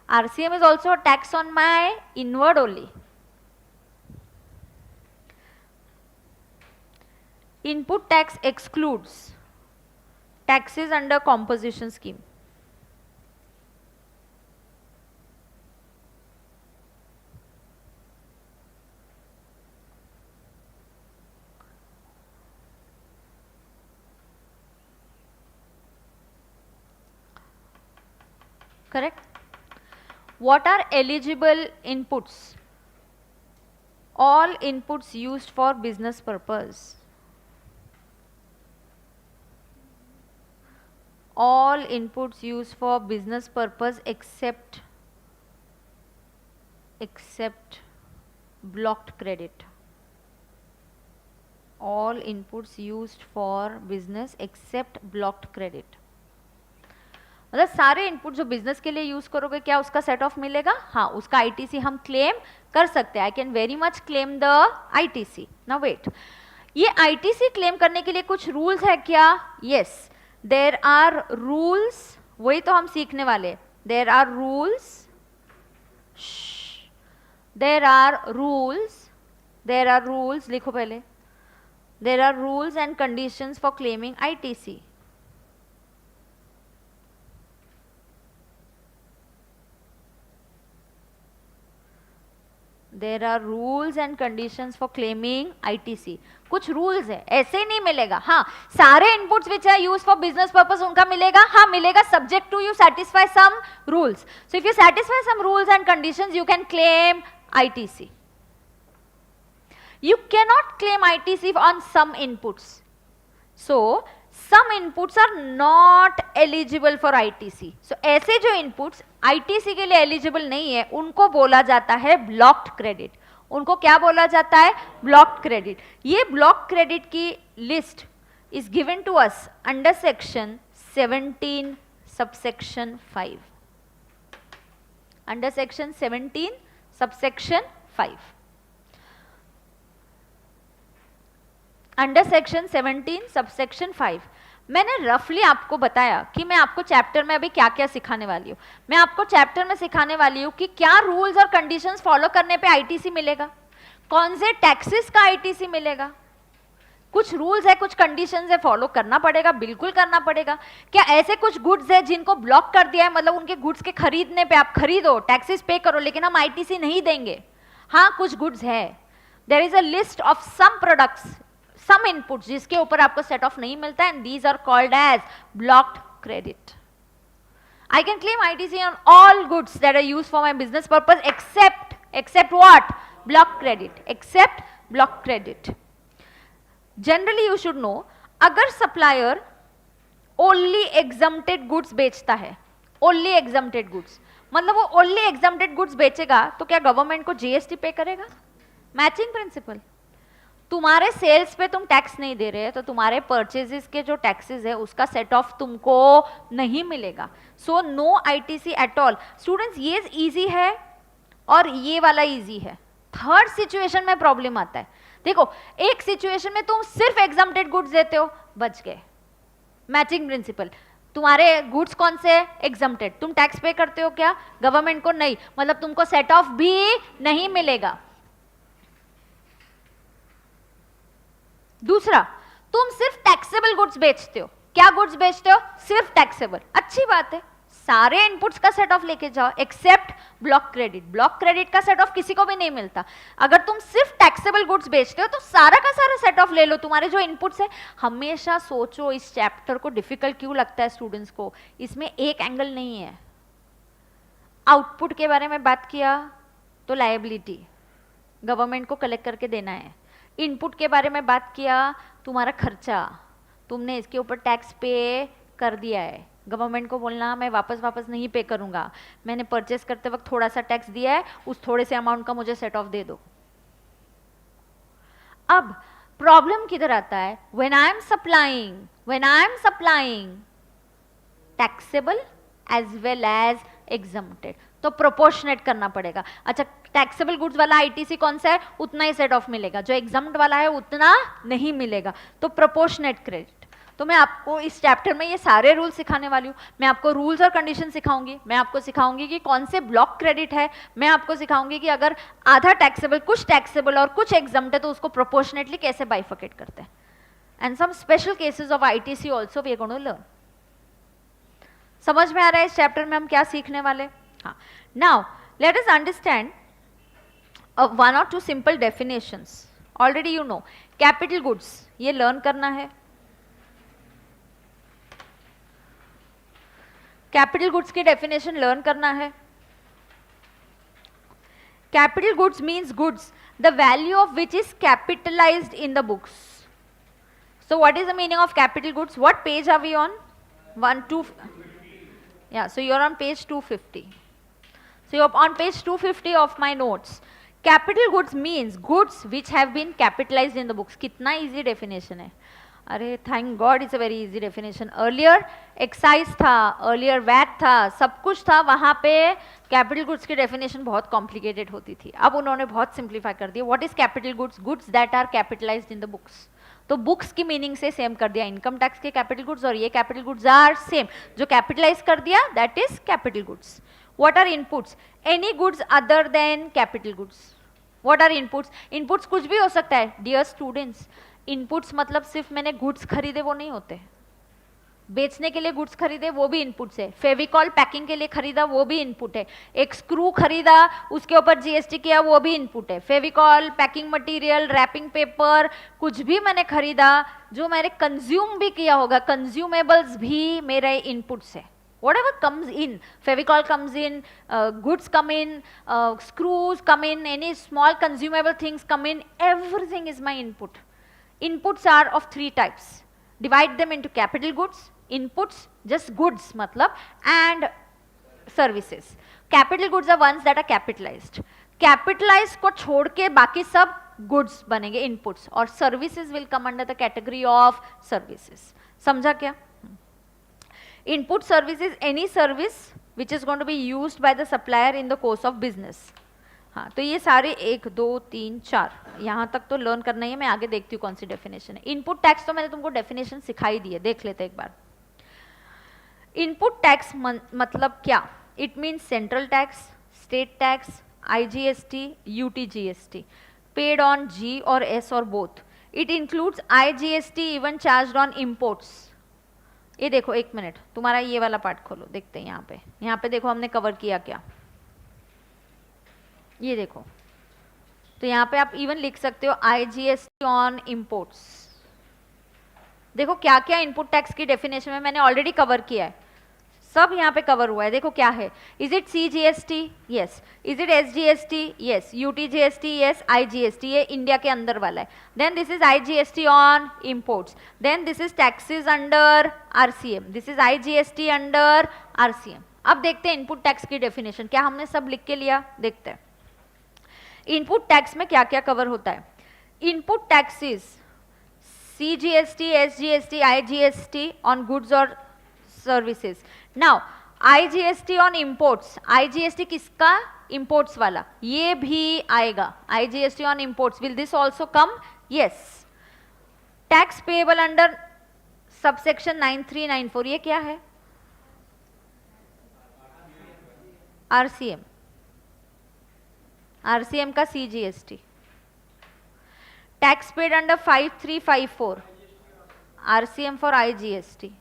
RCM is also tax on my inward only. Input tax excludes taxes under composition scheme. Correct? What are eligible inputs? All inputs used for business purpose. All inputs used for business purpose except blocked credit. All inputs used for business except blocked credit. मतलब सारे input जो business के लिए use करोगे क्या उसका set off मिलेगा? हाँ, उसका आईटीसी हम क्लेम कर सकते हैं. I can very much claim the ITC. Now wait, ये आईटीसी क्लेम करने के लिए कुछ रूल्स है क्या? Yes, there are rules. वही तो हम सीखने वाले. There are rules. There are rules. There are rules लिखो पहले. There are rules and conditions for claiming ITC. There are rules and conditions for claiming ITC. कुछ रूल्स है, ऐसे ही नहीं मिलेगा. हाँ, सारे inputs which are use for business purpose उनका मिलेगा. हाँ मिलेगा, subject to you satisfy some rules. So if you satisfy some rules and conditions you can claim ITC. You cannot claim ITC on some inputs. So some inputs are not eligible for ITC. So ऐसे जो inputs ITC के लिए eligible नहीं है उनको बोला जाता है blocked credit. उनको क्या बोला जाता है? blocked credit. ये blocked credit की list is given to us under section 17 subsection 5. Under section 17 subsection 5. Under section 17 subsection 5 मैंने रफली आपको बताया कि मैं आपको चैप्टर में अभी क्या क्या सिखाने वाली हूँ. मैं आपको चैप्टर में सिखाने वाली हूँ कि क्या रूल्स और कंडीशंस फॉलो करने पे आईटीसी मिलेगा, कौन से टैक्सेस का आईटीसी मिलेगा. कुछ रूल्स है, कुछ कंडीशंस है, फॉलो करना पड़ेगा, बिल्कुल करना पड़ेगा. क्या ऐसे कुछ गुड्स है जिनको ब्लॉक कर दिया है, मतलब उनके गुड्स के खरीदने पे आप खरीदो, टैक्सेस पे करो, लेकिन हम आईटीसी नहीं देंगे? हाँ, कुछ गुड्स है. There is a list of some products, some inputs जिसके ऊपर आपको सेट ऑफ नहीं मिलता है, and these are called as blocked credit. I can claim ITC on all goods that are used for my business purpose except what? Blocked credit. Except blocked credit. Generally you should know, अगर supplier only exempted goods बेचता है, only exempted goods, मतलब वो only exempted goods बेचेगा तो क्या government को GST पे करेगा? Matching principal. तुम्हारे सेल्स पे तुम टैक्स नहीं दे रहे तो तुम्हारे परचेजेस के जो टैक्सेस है उसका सेट ऑफ तुमको नहीं मिलेगा. So no ITC at all. Students ये इजी है और ये वाला इजी है. थर्ड सिचुएशन में प्रॉब्लम आता है. देखो, एक सिचुएशन में तुम सिर्फ एग्जम्प्टेड गुड्स देते हो, बच गए. Matching principal. तुम्हारे गुड्स कौन से? एग्जम्प्टेड. तुम टैक्स पे करते हो क्या? गवर्नमेंट को नहीं, मतलब तुमको सेट ऑफ भी नहीं मिलेगा. दूसरा, तुम सिर्फ टैक्सेबल गुड्स बेचते हो. क्या गुड्स बेचते हो? सिर्फ टैक्सेबल. अच्छी बात है, सारे इनपुट्स का सेट ऑफ लेके जाओ except block credit. Block credit का सेट ऑफ किसी को भी नहीं मिलता. अगर तुम सिर्फ टैक्सेबल गुड्स बेचते हो तो सारा का सारा सेट ऑफ ले लो, तुम्हारे जो इनपुट्स है. हमेशा सोचो इस चैप्टर को डिफिकल्ट क्यों लगता है स्टूडेंट्स को. इसमें एक एंगल नहीं है. आउटपुट के बारे में बात किया तो लायबिलिटी, गवर्नमेंट को कलेक्ट करके देना है. इनपुट के बारे में बात किया, तुम्हारा खर्चा, तुमने इसके ऊपर टैक्स पे कर दिया है, गवर्नमेंट को बोलना मैं वापस नहीं पे करूंगा, मैंने परचेस करते वक्त थोड़ा सा टैक्स दिया है, उस थोड़े से अमाउंट का मुझे सेट ऑफ दे दो. अब प्रॉब्लम किधर आता है? When I am supplying taxable as well as exempted, तो प्रोपोर्शनेट करना पड़ेगा. अच्छा, टैक्सेबल गुड्स वाला आईटीसी कौन सा है? उतना ही सेट ऑफ मिलेगा. जो एग्जम्प्ट वाला है उतना नहीं मिलेगा. तो प्रोपोर्शनेट क्रेडिट. तो मैं आपको इस चैप्टर में ये सारे रूल सिखाने वाली हूँ. मैं आपको रूल्स और कंडीशन सिखाऊंगी. मैं आपको सिखाऊंगी कि कौन से ब्लॉक क्रेडिट है. मैं आपको सिखाऊंगी कि अगर आधा टैक्सेबल, कुछ टैक्सेबल और कुछ एग्जम्प्ट है तो उसको प्रोपोर्शनेटली कैसे बाइफर्केट करते हैं. And some special cases of ITC also we are going to learn. समझ में आ रहा है इस चैप्टर में हम क्या सीखने वाले? हाँ. Now let us understand one or two simple definitions. Already you know capital goods, ये learn करना है. कैपिटल गुड्स की डेफिनेशन लर्न करना है. Capital goods means goods the value of which is capitalized in the books. So what is the meaning of capital goods? What page are we on? 2. Yeah, so you're on page 250. So you're on page 250 of my notes. Capital goods means goods which have been capitalized in the books. कितना easy definition है. अरे thank God it's a very easy definition. Earlier excise था, earlier VAT था, सब कुछ था, वहाँ पे capital goods की definition बहुत complicated होती थी. अब उन्होंने बहुत simplify कर दिया. What is capital goods? Goods that are capitalized in the books. तो बुक्स की मीनिंग से सेम कर दिया. इनकम टैक्स के कैपिटल गुड्स और ये कैपिटल गुड्स आर सेम. जो कैपिटलाइज कर दिया that is capital goods. What are inputs? Any goods other than capital goods. What are inputs? Inputs कुछ भी हो सकता है डियर स्टूडेंट्स. इनपुट्स मतलब सिर्फ मैंने गुड्स खरीदे वो नहीं होते. बेचने के लिए गुड्स खरीदे वो भी इनपुट्स है. फेविकॉल पैकिंग के लिए खरीदा वो भी इनपुट है. एक स्क्रू खरीदा उसके ऊपर जीएसटी किया वो भी इनपुट है. Fevicol, packing material, wrapping paper, कुछ भी मैंने खरीदा जो मैंने कंज्यूम भी किया होगा, कंज्यूमेबल्स भी मेरे इनपुट्स है. Whatever comes in, Fevicol comes in, goods come in, screws come in, any small consumable things come in, everything is my input. Inputs are of 3 types. Divide them into capital goods, inputs, just goods matlab, and services. Capital goods are ones that are capitalized. Capitalized को छोड़ के बाकी सब goods बनेंगे inputs, और services will come under the category of services. समझा क्या? Input service is any service which is going to be used by the supplier in the course of business. हाँ, तो ये सारे 1 2 3 4 यहाँ तक तो लर्न करना ही है. मैं आगे देखती हूँ कौन सी डेफिनेशन है. इनपुट टैक्स तो मैंने तुमको डेफिनेशन सिखाई दी है, देख लेते एक बार. इनपुट टैक्स मतलब क्या? It means central tax, state tax, IGST, UTGST paid on G और S और both. It includes IGST even charged on imports. ये देखो एक मिनट, तुम्हारा ये वाला पार्ट खोलो, देखते हैं यहाँ पे देखो हमने कवर किया क्या. ये देखो, तो यहाँ पे आप इवन लिख सकते हो IGST ऑन इम्पोर्ट्स. देखो क्या क्या इनपुट टैक्स की डेफिनेशन में मैंने ऑलरेडी कवर किया है, सब यहाँ पे कवर हुआ है. देखो क्या है. Is it CGST? Yes. Is it SGST? Yes. UTGST? Yes. IGST ये इंडिया के अंदर वाला है. Then this is IGST on imports. Then this is taxes under RCM. This is IGST under RCM. अब देखते हैं इनपुट टैक्स की definition. क्या हमने सब लिख के लिया? देखते हैं इनपुट टैक्स में क्या क्या कवर होता है. Input tax is CGST, SGST, IGST on goods or services. Now IGST on imports. IGST किसका? Imports वाला. ये भी आएगा. IGST on imports. Will this also come? Yes. Tax payable under subsection 9394. ये क्या है? RCM. RCM का CGST. Tax paid under 5354. RCM for IGST.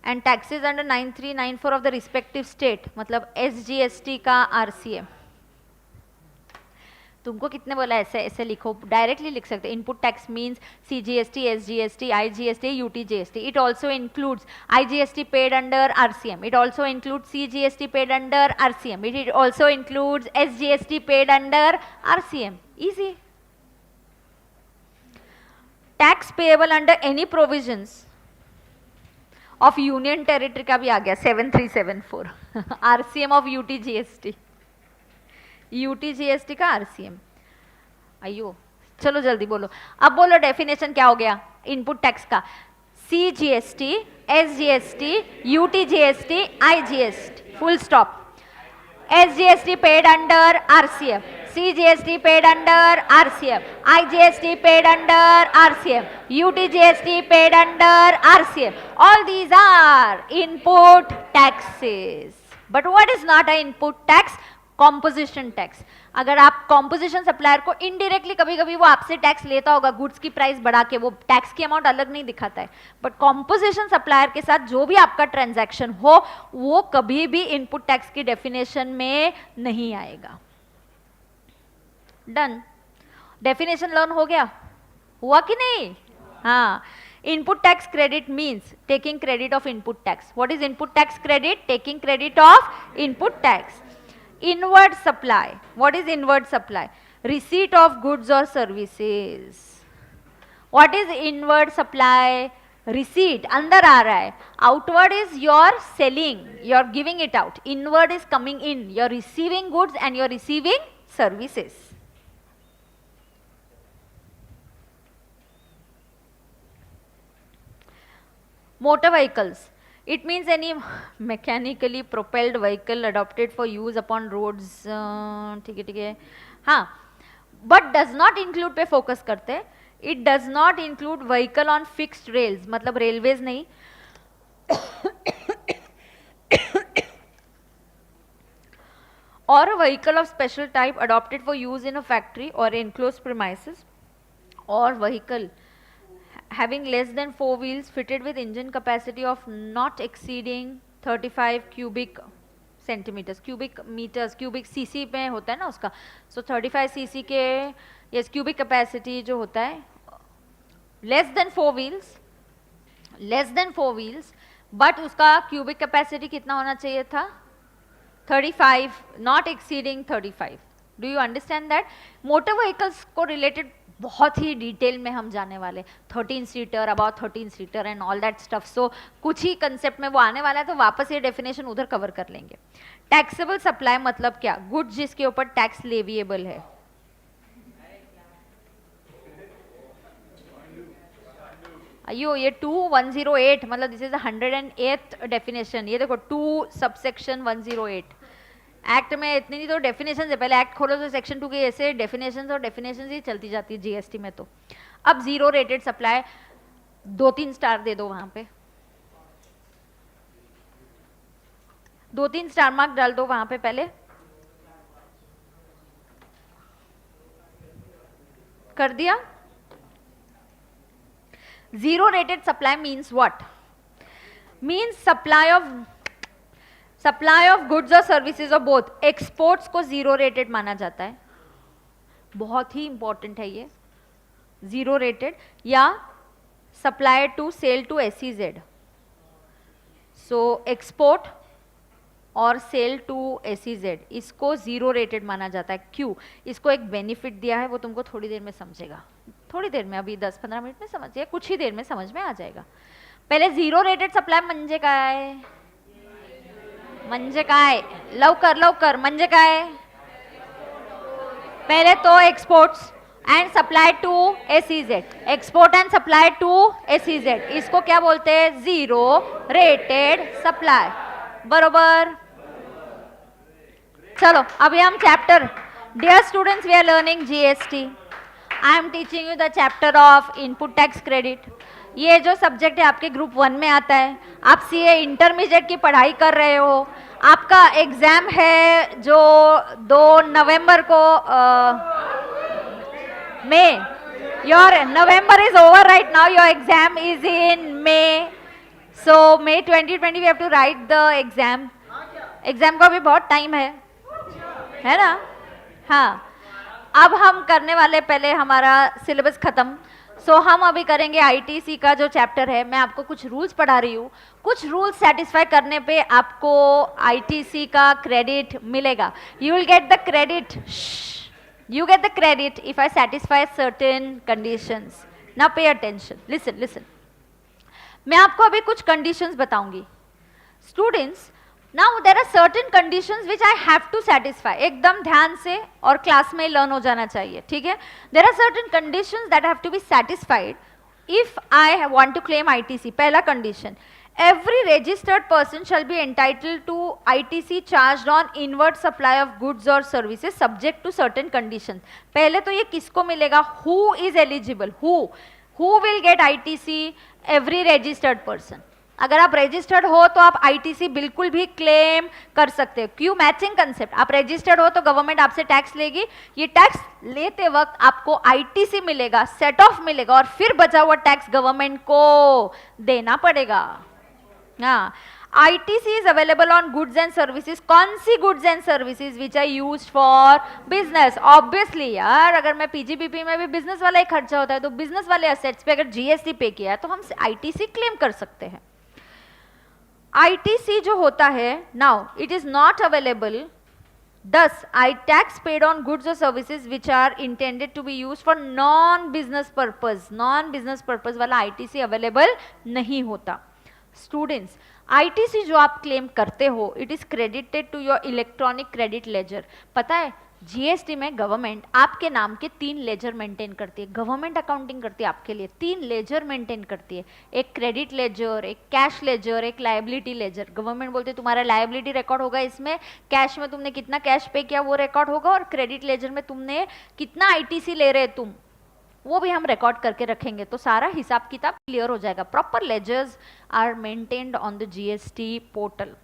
And taxes under 9394 of the respective state, मतलब SGST का RCM. तुमको कितने बोला ऐसे लिखो, डायरेक्टली लिख सकते. Input tax means CGST, SGST, IGST, UTGST. It also includes IGST paid under RCM. It also includes CGST paid under RCM. It also includes SGST paid under RCM. Easy. Tax payable under any provisions of union territory का भी आ गया 7374. RCM of UTGST. UTGST का RCM. अयो चलो जल्दी बोलो. अब बोलो डेफिनेशन क्या हो गया इनपुट टैक्स का. CGST, SGST, UTGST, IGST. Full stop. SGST paid under RCM. CGST paid under RCM. IGST paid under RCM. UTGST paid under RCM. All these are input taxes. But what is not an input tax? Composition tax. अगर आप composition supplier को indirectly कभी कभी वो आपसे tax लेता होगा goods की प्राइस बढ़ा के, वो टैक्स की अमाउंट अलग नहीं दिखाता है. बट कॉम्पोजिशन सप्लायर के साथ जो भी आपका ट्रांजैक्शन हो वो कभी भी इनपुट टैक्स की डेफिनेशन में नहीं आएगा. डन. डेफिनेशन लर्न हो गया? हुआ कि नहीं? हाँ. Input tax credit means taking credit of input tax. What is input tax credit? Taking credit of input tax. Inward supply. What is inward supply? Receipt of goods or services. What is inward supply? Receipt, अंदर आ रहा है. Outward is your selling, you're giving it out. Inward is coming in, you're receiving goods and you're receiving services. Motor vehicles. It means any mechanically propelled vehicle adopted for use upon roads. ठीक है हाँ, but does not include पे focus करते. It does not include vehicle on fixed rails, मतलब railways नहीं. Or a vehicle of special type adopted for use in a factory or enclosed premises, or vehicle having less than 4 wheels fitted with engine capacity of not exceeding 35 cubic centimeters, cubic meters, cubic cc में होता है ना उसका. So 35 cc के yes cubic capacity जो होता है, less than 4 wheels, but उसका cubic capacity कितना होना चाहिए था? 35, not exceeding 35. Do you understand that? Motor vehicles को related बहुत ही डिटेल में हम जाने वाले. 13 seater, about 13 seater and all that stuff. So कुछ ही कंसेप्ट में वो आने वाला है, तो वापस ये डेफिनेशन उधर कवर कर लेंगे. टैक्सेबल सप्लाई मतलब क्या? गुड्स जिसके ऊपर टैक्स लेविएबल है. अयो ये 2108 मतलब दिस इज 108th डेफिनेशन. ये देखो 2 सबसेक्शन 108. एक्ट में इतनी नहीं तो डेफिनेशन है, पहले एक्ट खोलो तो सेक्शन 2 के ऐसे डेफिनेशंस और डेफिनेशंस ही चलती जाती है जीएसटी में. तो अब जीरो रेटेड सप्लाई 2-3 स्टार दे दो, वहां पे 2-3 स्टार मार्क डाल दो वहां पे. पहले कर दिया. Zero rated supply means what? Means supply of goods और सर्विसेज और बोथ. एक्सपोर्ट्स को जीरो रेटेड माना जाता है, बहुत ही इंपॉर्टेंट है ये. जीरो रेटेड या supply to sale to SEZ. So export और सेल टू SEZ इसको जीरो रेटेड माना जाता है. क्यों? इसको एक बेनिफिट दिया है, वो तुमको थोड़ी देर में समझेगा. थोड़ी देर में, अभी 10-15 मिनट में समझिए, कुछ ही देर में समझ में आ जाएगा. पहले जीरो रेटेड सप्लाई म्हणजे काय? म्हणजे काय? लवकर म्हणजे काय? पहले तो exports and supply to SEZ. Export and supply to SEZ इसको क्या बोलते हैं? Zero rated supply. बरोबर. चलो अभी हम chapter. Dear students, we are learning GST. I am teaching you the chapter of input tax credit. ये जो सब्जेक्ट है आपके ग्रुप 1 में आता है. आप CA इंटरमीडिएट की पढ़ाई कर रहे हो. आपका एग्जाम है जो 2 नवंबर को May. Your November is over right now. Your exam is in May. So May 2020 we have to write the exam. Exam का भी बहुत टाइम है ना? हाँ. अब हम करने वाले पहले हमारा सिलेबस खत्म. सो हम अभी करेंगे ITC का जो चैप्टर है. मैं आपको कुछ रूल्स पढ़ा रही हूँ. कुछ रूल्स सेटिस्फाई करने पे आपको ITC का क्रेडिट मिलेगा. You will get the credit. You get the credit if I satisfy certain conditions. Now pay attention. Listen. मैं आपको अभी कुछ conditions बताऊंगी. Students, now there are certain conditions which I have to satisfy. एकदम ध्यान से और क्लास में लर्न हो जाना चाहिए, ठीक है? There are certain conditions that have to be satisfied if I want to claim ITC. पहला condition. Every registered person shall be entitled to ITC charged on inward supply of goods or services subject to certain conditions. पहले तो ये किसको मिलेगा? Who is eligible? Who will get ITC? Every registered person. अगर आप registered हो तो आप ITC बिल्कुल भी क्लेम कर सकते हो. क्यों? Matching concept. आप रजिस्टर्ड हो तो गवर्नमेंट आपसे टैक्स लेगी. ये टैक्स लेते वक्त आपको ITC मिलेगा, सेट ऑफ मिलेगा और फिर बचा हुआ टैक्स गवर्नमेंट को देना पड़ेगा. हाँ. ITC is available on goods and services. कौन सी goods and services which are used for business? Obviously यार, अगर मैं PGBP में भी बिजनेस वाला ही खर्चा होता है तो बिजनेस वाले असेट्स पे अगर GST पे किया है तो हम ITC क्लेम कर सकते हैं. ITC जो होता है, now it is not available 10 I tax paid on goods और services which are intended to be use for non business purpose, non business purpose वाला आईटीसी अवेलेबल नहीं होता। स्टूडेंट्स, आईटीसी जो आप क्लेम करते हो it is credited to your electronic credit ledger. पता है जीएसटी में गवर्नमेंट आपके नाम के 3 लेजर मेंटेन करती है, गवर्नमेंट अकाउंटिंग करती है आपके लिए, 3 लेजर मेंटेन करती है, एक क्रेडिट लेजर, एक कैश लेजर, एक लायबिलिटी लेजर। गवर्नमेंट बोलते है तुम्हारा लायबिलिटी रिकॉर्ड होगा, इसमें कैश में तुमने कितना कैश पे किया वो रिकॉर्ड होगा, और क्रेडिट लेजर में तुमने कितना आईटीसी ले रहे तुम वो भी हम रिकॉर्ड करके रखेंगे, तो सारा हिसाब किताब क्लियर हो जाएगा। Proper ledgers are maintained on the GST portal.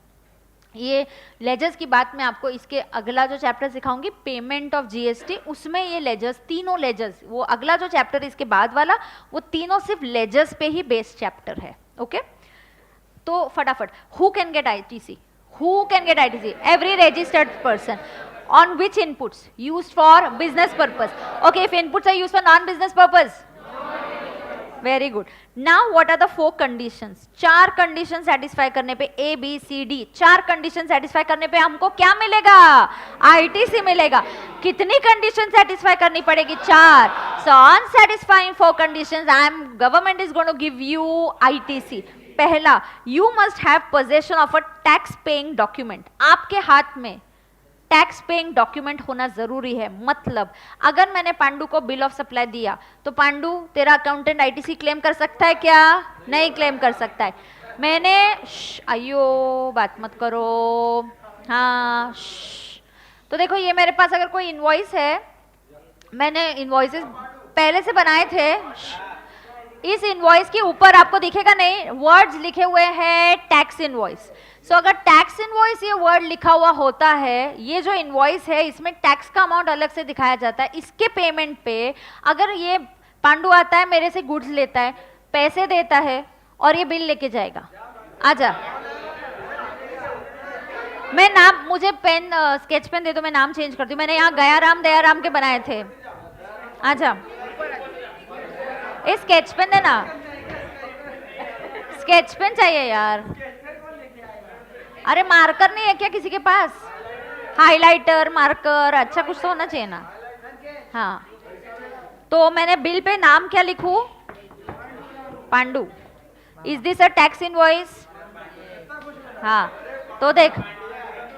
ये लेजर्स की बात मैं आपको इसके अगला जो चैप्टर सिखाऊंगी पेमेंट ऑफ जीएसटी, उसमें ये लेजर्स, तीनों लेजर्स, वो अगला जो चैप्टर इसके बाद वाला वो तीनों सिर्फ लेजर्स पे ही बेस्ड चैप्टर है। ओके तो फटाफट, who can get ITC, who can get ITC? Every registered person. On which inputs? Used for business purpose. Okay, if inputs are used for non-business purpose. Very good. Now what are the 4 conditions? 4 conditions satisfy करने पे A, B, C, D, 4 conditions satisfy करने पे हमको क्या मिलेगा? ITC मिलेगा। कितनी conditions satisfy करनी पड़ेगी? 4. So on satisfying 4 conditions, government is going to give you ITC. पहला, you must have possession of a tax paying document. आपके हाथ में टैक्स पेइंग डॉक्यूमेंट होना जरूरी है। मतलब अगर मैंने पांडु को बिल ऑफ सप्लाई दिया तो पांडु तेरा अकाउंटेंट आईटीसी क्लेम कर सकता है क्या? नहीं क्लेम कर सकता है। मैंने अयो बात मत करो, हाँ तो देखो ये मेरे पास अगर कोई इनवॉइस है, मैंने इनवॉइसेस पहले से बनाए थे, इस इनवॉइस के ऊपर आपको दिखेगा नहीं, वर्ड्स लिखे हुए हैं टैक्स इनवॉइस। सो अगर टैक्स इनवॉइस ये वर्ड लिखा हुआ होता है, ये जो इनवॉइस है इसमें टैक्स का अमाउंट अलग से दिखाया जाता है, इसके पेमेंट पे अगर ये पांडु आता है मेरे से गुड्स लेता है, पैसे देता है और ये बिल लेके जाएगा, आजा मैं नाम, मुझे पेन स्केच पेन दे दो, मैं नाम चेंज करती हूँ। मैंने यहाँ गया राम दया राम के बनाए थे, आजा स्केच पेन देना, स्केच पेन चाहिए यार। अरे मार्कर नहीं है क्या किसी के पास? हाइलाइटर, मार्कर, अच्छा कुछ तो होना चाहिए ना। हाँ तो मैंने बिल पे नाम क्या लिखूं? Pandu. Is this a tax invoice? हाँ तो देख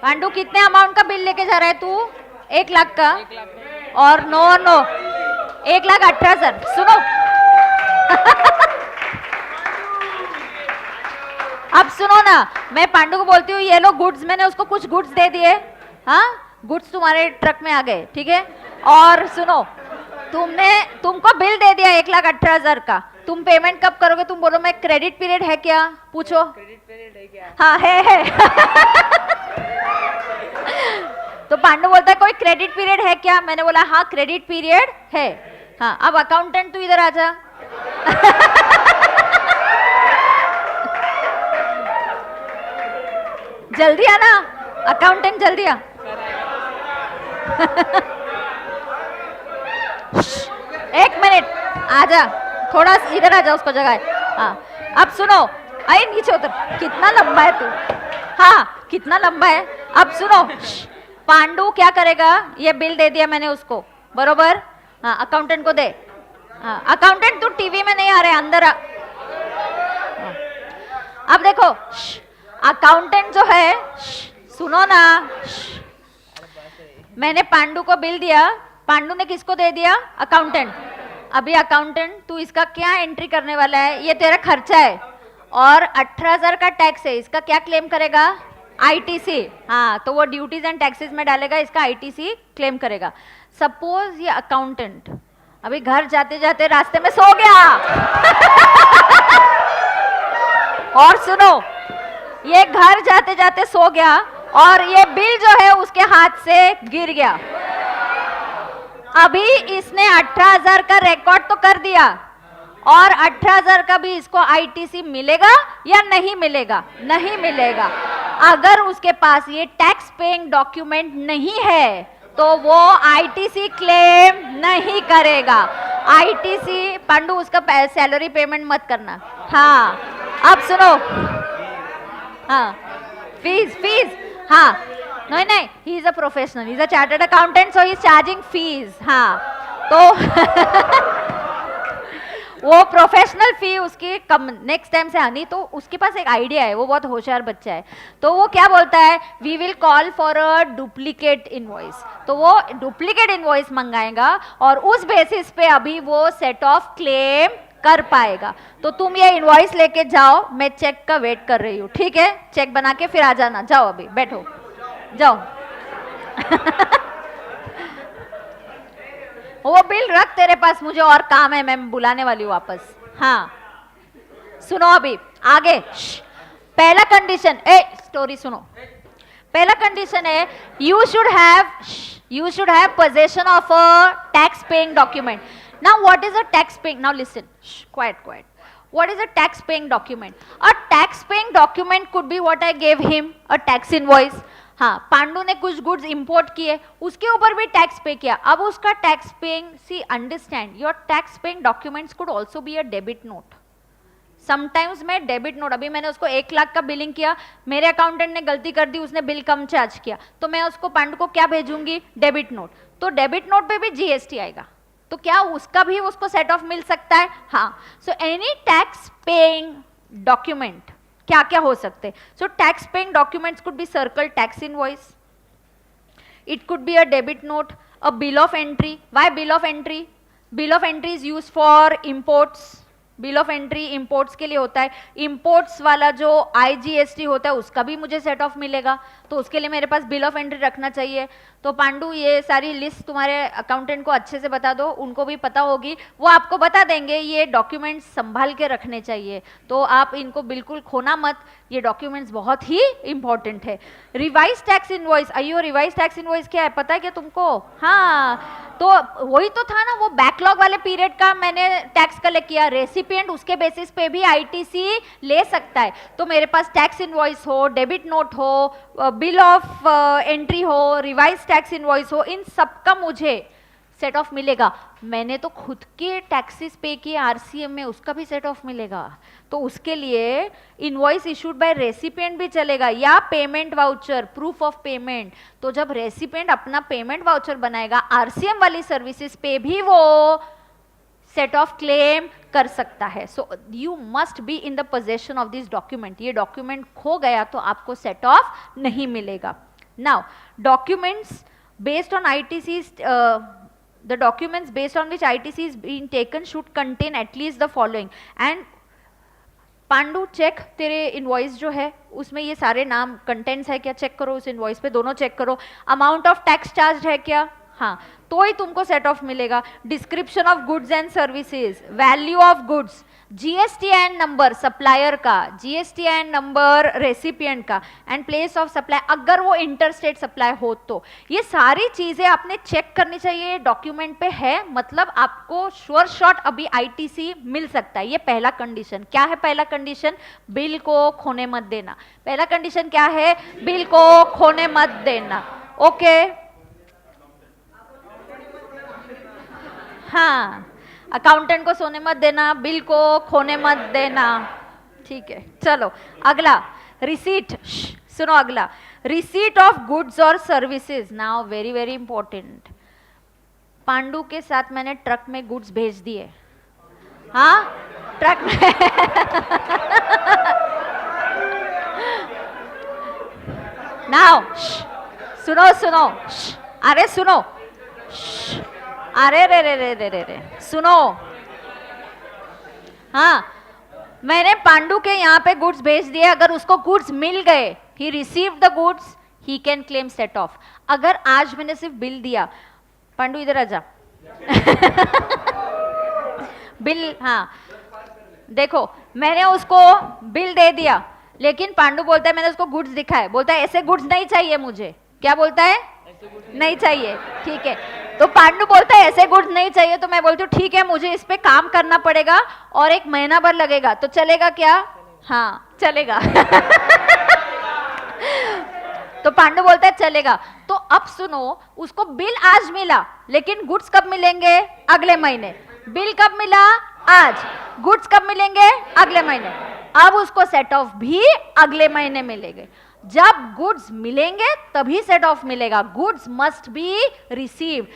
पांडु कितने अमाउंट का बिल लेके जा रहा है तू? 1 लाख का। और नो 1,18,000। सुनो अब सुनो ना, मैं पांडु को बोलती हूँ ये लो गुड्स, मैंने उसको कुछ गुड्स दे दिए, हाँ गुड्स तुम्हारे ट्रक में आ गए, ठीक है। और सुनो तुमको बिल दे दिया 1,18,000 का, तुम पेमेंट कब करोगे? तुम बोलो मैं क्रेडिट पीरियड है क्या? पूछो क्रेडिट पीरियड है क्या? हाँ है तो पांडु बोलता है कोई क्रेडिट पीरियड है क्या? मैंने बोला हाँ क्रेडिट पीरियड है। हाँ अब अकाउंटेंट तू इधर आजा जल्दी आना अकाउंटेंट, जल्दी आ एक मिनट आजा, थोड़ा इधर आजा, उसको जगह। हाँ अब सुनो, आए नीचे उतर, कितना लंबा है तू? हाँ कितना लंबा है? अब सुनो, पांडु क्या करेगा? ये बिल दे दिया मैंने उसको, बरोबर? हाँ अकाउंटेंट को दे। हाँ अकाउंटेंट तू टीवी में नहीं आ रहे, अंदर आ। हाँ। अब देखो अकाउंटेंट जो है, सुनो ना, मैंने पांडु को बिल दिया, पांडु ने किसको दे दिया? अकाउंटेंट। अभी अकाउंटेंट तू इसका क्या एंट्री करने वाला है? ये तेरा खर्चा है और 18,000 का टैक्स है, इसका क्या क्लेम करेगा? आईटीसी। हाँ तो वो ड्यूटीज एंड टैक्सेस में डालेगा, इसका आईटीसी क्लेम करेगा। सपोज ये अकाउंटेंट अभी घर जाते जाते रास्ते में सो गया और सुनो ये घर जाते जाते सो गया और ये बिल जो है उसके हाथ से गिर गया। अभी इसने 18,000 का रिकॉर्ड तो कर दिया और 18,000 का भी इसको आईटीसी मिलेगा या नहीं मिलेगा? नहीं मिलेगा। अगर उसके पास ये टैक्स पेइंग डॉक्यूमेंट नहीं है तो वो आईटीसी क्लेम नहीं करेगा। आईटीसी पांडु उसका सैलरी पेमेंट मत करना। हाँ अब सुनो, हाँ फीस हाँ नहीं नहीं, ही is a professional, he is a chartered accountant, so he is charging fees. हाँ तो वो प्रोफेशनल फी उसकी कम नेक्स्ट टाइम से आनी। तो उसके पास एक आइडिया है, वो बहुत होशियार बच्चा है। तो वो क्या बोलता है, we will call for a duplicate invoice. तो वो डुप्लीकेट इनवॉइस मंगाएगा और उस बेसिस पे अभी वो सेट ऑफ क्लेम कर पाएगा। तो तुम ये इनवॉइस लेके जाओ, मैं चेक का वेट कर रही हूँ, ठीक है? चेक बना के फिर आ जाना, जाओ अभी बैठो, जाओ। वो बिल रख तेरे पास, मुझे और काम है, मैं बुलाने वाली हूँ वापस। हाँ सुनो अभी आगे। पहला कंडीशन, स्टोरी सुनो। पहला कंडीशन है you should have possession of a tax paying document. Now what is a tax paying, now listen, quite. What is a tax paying document? A tax paying document could be what I gave him, a tax invoice. हाँ, पांडु ने कुछ goods import किए, उसके ऊपर भी tax pay किया, अब उसका tax paying, see understand your tax paying documents could also be a debit note. Sometimes मैं डेबिट नोट, अभी मैंने उसको 1 लाख का बिलिंग किया, मेरे अकाउंटेंट ने गलती कर दी, उसने बिल कम चार्ज किया, तो मैं उसको पांडु को क्या भेजूंगी, डेबिट नोट। तो डेबिट नोट पे भी जीएसटी आएगा, तो क्या उसका भी उसको सेट ऑफ मिल सकता है? हाँ। So any tax paying document क्या क्या हो सकते? So tax paying documents could be circle tax invoice, it could be a debit note, a bill of entry. Why bill of entry? Bill of entry is used for imports. Bill of entry imports के लिए होता है। Imports वाला जो IGST होता है उसका भी मुझे सेट ऑफ मिलेगा, तो उसके लिए मेरे पास बिल ऑफ एंट्री रखना चाहिए। तो पांडु ये सारी लिस्ट तुम्हारे अकाउंटेंट को अच्छे से बता दो, उनको भी पता होगी, वो आपको बता देंगे ये डॉक्यूमेंट्स संभाल के रखने चाहिए, तो आप इनको बिल्कुल खोना मत, ये डॉक्यूमेंट्स बहुत ही इंपॉर्टेंट है। रिवाइज टैक्स इनवॉइस, आइयो रिवाइज टैक्स इनवॉइस क्या है पता है क्या तुमको? हाँ, तो वही तो था ना, वो बैकलॉग वाले पीरियड का मैंने टैक्स कलेक्ट किया, रेसिपिएंट उसके बेसिस पे भी आईटीसी ले सकता है। तो मेरे पास टैक्स इनवॉइस हो, डेबिट नोट हो, बिल ऑफ एंट्री हो, रिवाइज टैक्स इनवॉइस हो, इन सब का मुझे सेट ऑफ मिलेगा। मैंने तो खुद के टैक्सेस पे किए आरसीएम में, उसका भी सेट ऑफ मिलेगा। तो उसके लिए इनवॉइस इशूड बाय रेसिपिएंट भी चलेगा, या payment voucher, proof of payment. तो जब रेसिपिएंट अपना पेमेंट वाउचर बनाएगा, आरसीएम वाली सर्विसेज पे भी वो सेट ऑफ क्लेम कर सकता है। So you must be in the possession of this document. ये डॉक्यूमेंट खो गया तो आपको सेट ऑफ नहीं मिलेगा। Now documents based on ITCs, the documents based on which ITC is being taken should contain at least the following. And Pandu check, तेरे invoice जो है उसमें ये सारे नाम कंटेंट्स है क्या, चेक करो उस इनवॉइस पे, दोनों चेक करो। अमाउंट ऑफ टैक्स चार्ज है क्या, हाँ, तो ही तुमको सेट ऑफ मिलेगा। Description of goods and services, value of goods, GSTIN number supplier का, जीएसटीआईएन नंबर रेसिपिएंट का, एंड प्लेस ऑफ सप्लाई अगर वो इंटरस्टेट सप्लाई हो तो। ये सारी चीजें आपने चेक करनी चाहिए, डॉक्यूमेंट पे है, मतलब आपको श्योर शॉट अभी आईटीसी मिल सकता है। ये पहला कंडीशन। क्या है पहला कंडीशन? बिल को खोने मत देना। पहला कंडीशन क्या है? बिल को खोने मत देना। ओके हाँ, अकाउंटेंट को सोने मत देना, बिल को खोने मत देना, ठीक है। चलो अगला, रिसीट। सुनो अगला, रिसीट ऑफ गुड्स और services. Now very very important. Pandu के साथ मैंने ट्रक में गुड्स भेज दिए, हाँ ट्रक में नाउ सुनो सुनो, अरे सुनो, अरे रे रे रे रे रे रे सुनो। हाँ, मैंने पांडु के यहाँ पे गुड्स भेज दिए, अगर उसको गुड्स मिल गए, he received the goods, he can claim set of. अगर आज मैंने सिर्फ बिल दिया, पांडु इधर आजा बिल, हाँ देखो मैंने उसको बिल दे दिया, लेकिन पांडु बोलता है मैंने उसको गुड्स दिखाए, बोलता है ऐसे गुड्स नहीं चाहिए मुझे। क्या बोलता है? नहीं चाहिए, ठीक है। तो पांडु बोलता है ऐसे गुड्स नहीं चाहिए, तो मैं बोलती हूँ ठीक है, मुझे इस पे काम करना पड़ेगा और 1 महीना भर लगेगा, तो चलेगा क्या? हाँ चलेगा तो पांडु बोलता है चलेगा। तो अब सुनो, उसको बिल आज मिला, लेकिन गुड्स कब मिलेंगे? अगले महीने। बिल कब मिला? आज। गुड्स कब मिलेंगे? अगले महीने। अब उसको सेट ऑफ भी अगले महीने मिलेंगे। जब गुड्स मिलेंगे तभी सेट ऑफ मिलेगा. Goods must be receive.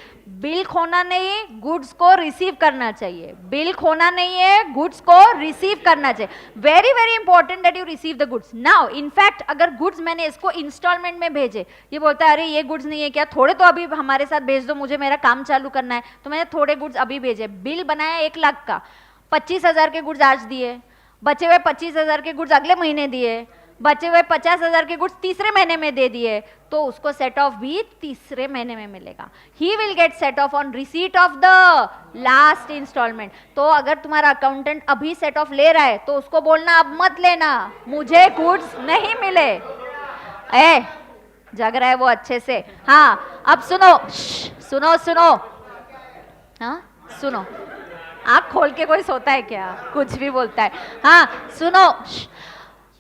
Bill खोना नहीं, गुड्स को रिसीव करना चाहिए. बिल खोना नहीं है, गुड्स को रिसीव करना चाहिए. Very very important that you receive the goods. Now in fact अगर गुड्स मैंने इसको इंस्टॉलमेंट में भेजे, ये बोलता है अरे ये गुड्स नहीं है क्या, थोड़े तो अभी हमारे साथ भेज दो, मुझे मेरा काम चालू करना है, तो मैंने थोड़े गुड्स अभी भेजे. बिल बनाया 1 लाख का, 25,000 के गुड्स आज दिए, बचे हुए 25,000 के गुड्स अगले महीने दिए, बचे हुए 50,000 के गुड्स तीसरे महीने में दे दिए, तो उसको सेट ऑफ भी तीसरे महीने में मिलेगा. He will get set off on receipt of the last instalment. तो अगर तुम्हारा अकाउंटेंट अभी सेट ऑफ ले रहा है तो उसको बोलना अब मत लेना, मुझे गुड्स नहीं मिले. ए जग रहा है वो अच्छे से. हाँ अब सुनो, सुनो सुनो, हाँ सुनो. आँख खोल के कोई सोता है क्या, कुछ भी बोलता है. हाँ सुनो,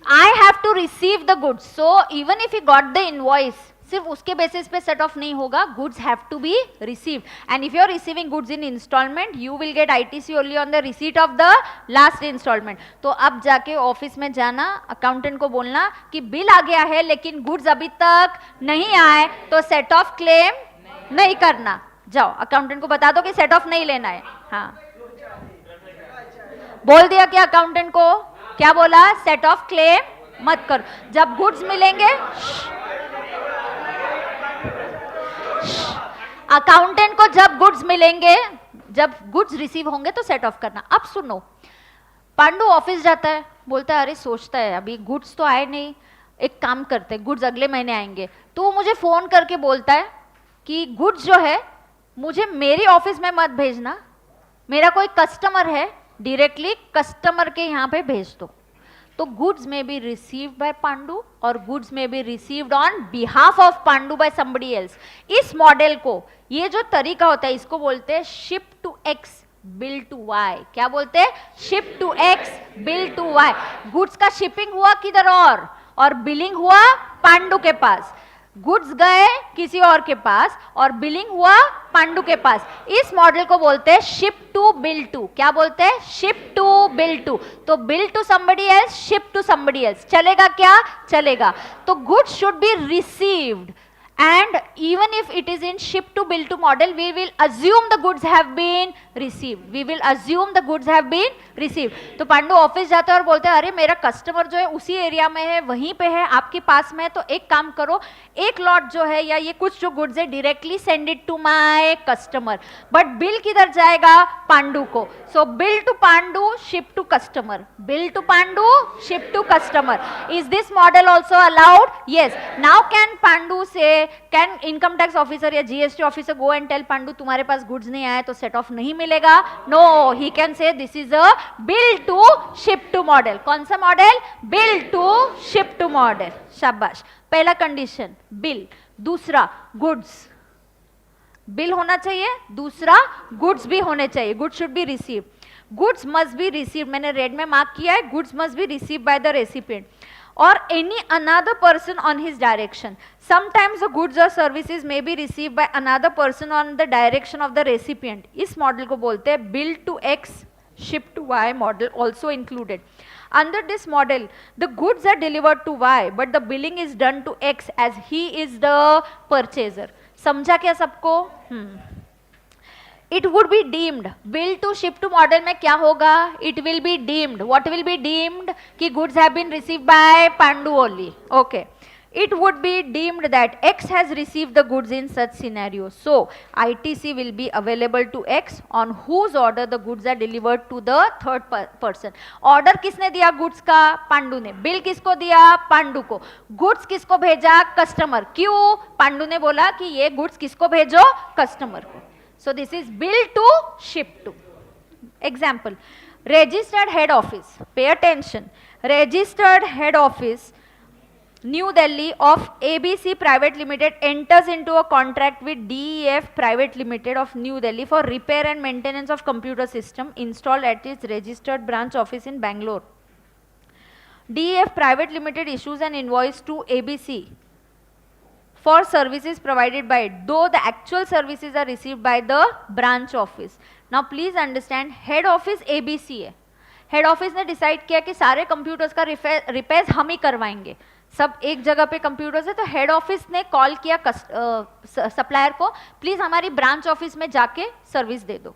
I have to receive the goods. So even if he got the invoice, सिर्फ उसके बेसिस पे सेट ऑफ नहीं होगा. Goods have to be received. And if you are receiving goods in installment, you will get ITC only on the receipt of the last installment. तो अब जाके office में जाना, अकाउंटेंट को बोलना कि बिल आ गया है लेकिन गुड्स अभी तक नहीं आए, तो सेट ऑफ क्लेम नहीं करना. जाओ अकाउंटेंट को बता दो कि सेट ऑफ नहीं लेना है. हाँ बोल दिया क्या अकाउंटेंट को, क्या बोला, सेट ऑफ क्लेम मत करो. जब गुड्स मिलेंगे, अकाउंटेंट को जब गुड्स मिलेंगे, जब गुड्स रिसीव होंगे तो सेट ऑफ करना. अब सुनो, पांडु ऑफिस जाता है, बोलता है अरे सोचता है अभी गुड्स तो आए नहीं, एक काम करते हैं गुड्स अगले महीने आएंगे. तो वो मुझे फोन करके बोलता है कि गुड्स जो है मुझे मेरी ऑफिस में मत भेजना, मेरा कोई कस्टमर है, डायरेक्टली कस्टमर के यहाँ पे भेज दो. तो गुड्स में बी रिसीव्ड बाय पांडु और गुड्स में be received on behalf of Pandu by somebody else. इस मॉडल को, ये जो तरीका होता है इसको बोलते हैं ship to X bill to Y. क्या बोलते हैं, ship to X bill to Y. Goods का शिपिंग हुआ किधर और बिलिंग हुआ पांडु के पास. गुड्स गए किसी और के पास और बिलिंग हुआ पांडु के पास. इस मॉडल को बोलते हैं शिप टू बिल टू. क्या बोलते हैं, शिप टू बिल टू. तो bill to somebody else, ship to somebody else. चलेगा क्या, चलेगा. तो goods should be received, and even if it is in ship to bill to model, we will assume the goods have been received. We will assume the goods have been received. तो Pandu office जाता है और बोलते हैं अरे मेरा customer जो है उसी एरिया में है, वहीं पे है, आपके पास में है, तो एक काम करो, एक लॉट जो है या ये कुछ जो गुड्स है directly send it to my customer. But bill किधर जाएगा, पांडु को. So bill to Pandu, ship to customer. Bill to Pandu, ship to customer. Is this model also allowed? Yes. Now can Pandu से, कैन इनकम टैक्स ऑफिसर या GST officer go and tell Pandu तुम्हारे पास goods नहीं आए तो सेट ऑफ नहीं मिलेगा? No, he can say this is a bill to ship to model. कौन सा model, bill to ship to model. शाबाश. पहला कंडीशन बिल, दूसरा गुड्स. बिल होना चाहिए, दूसरा गुड्स भी होने चाहिए. Goods should be receive. Goods must be receive, मैंने रेड में मार्क किया है. Goods must be receive by the recipient or any another person on his direction. Sometimes the goods or services may be received by another person on the direction of the recipient. इस model को बोलते हैं bill to X, ship to Y model also included. Under this model, the goods are delivered to Y, but the billing is done to X as he is the purchaser. समझा क्या सबको? It would be deemed, bill to ship to model में क्या होगा, it will be deemed. What will be deemed? कि goods have been received by Pandu only. Okay. It would be deemed that X has received the goods in such scenario. So ITC will be available to X on whose order the goods are delivered to the third person. Order किसने दिया goods का? पांडु ने. Bill किसको दिया? पांडु को. goods किसको भेजा? Customer. क्यों? पांडु ने बोला कि ये goods किसको भेजो? कस्टमर को. So this is bill to ship to. Example, registered head office. Pay attention. Registered head office, New Delhi of ABC Private Limited enters into a contract with DEF Private Limited of New Delhi for repair and maintenance of computer system installed at its registered branch office in Bangalore. DEF Private Limited issues an invoice to ABC for services provided by it, though the actual services are received by the branch office. Now please understand, head office ABC है. Head office ने decide किया कि सारे computers का repairs हम ही करवाएंगे, सब एक जगह पे कंप्यूटर्स है, तो हेड ऑफिस ने कॉल किया सप्लायर को, प्लीज हमारी ब्रांच ऑफिस में जाके सर्विस दे दो,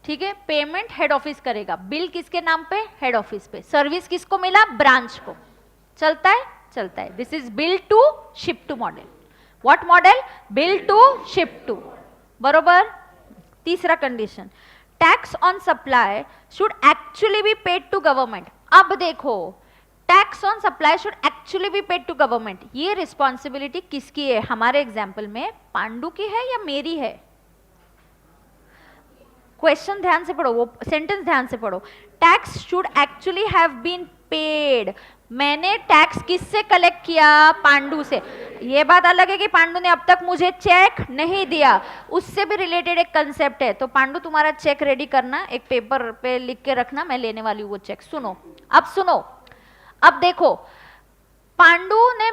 ठीक है। पेमेंट हेड ऑफिस करेगा, बिल किसके नाम पे, हेड ऑफिस पे, सर्विस किसको मिला, ब्रांच को। चलता है, चलता है। This is bill to ship to model. What model, bill to ship to, बरोबर। तीसरा condition, tax on supply should actually be paid to government. अब देखो, tax on supply should actually be paid to government, ये responsibility किसकी है, हमारे example में पांडु की है या मेरी है। क्वेश्चन ध्यान से पढ़ो, वो सेंटेंस ध्यान से पढ़ो। Tax should actually have been paid, मैंने टैक्स किससे कलेक्ट किया, पांडु से। ये बात अलग है कि पांडु ने अब तक मुझे चेक नहीं दिया, उससे भी रिलेटेड एक कंसेप्ट है। तो पांडु तुम्हारा चेक रेडी करना, एक पेपर पे लिख के रखना, मैं लेने वाली हूँ वो चेक। सुनो, अब सुनो, अब देखो, पांडु ने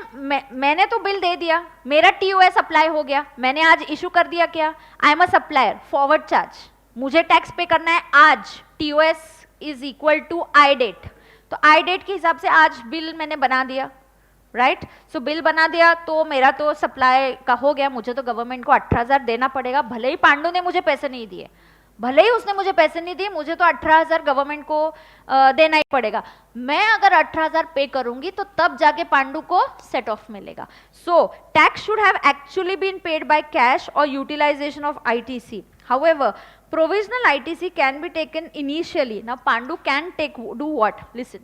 मैंने तो बिल दे दिया, मेरा टीओएस अप्लाई हो गया, मैंने आज इशू कर दिया क्या, I am a supplier, forward charge, मुझे टैक्स पे करना है आज, TOS is equal to I date, तो आई डेट के हिसाब से आज बिल मैंने बना दिया, राइट। सो बिल बना दिया तो मेरा तो सप्लाई का हो गया, मुझे तो गवर्नमेंट को 18,000 देना पड़ेगा, भले ही पांडु ने मुझे पैसे नहीं दिए, भले ही उसने मुझे पैसे नहीं दिए, मुझे तो 18,000 गवर्नमेंट को देना ही पड़ेगा। मैं अगर 18,000 पे करूंगी तो तब जाके पांडु को सेट ऑफ मिलेगा। So tax should have actually been paid by cash और utilisation of ITC. However provisional ITC can be taken initially. Now Pandu can do what? Listen.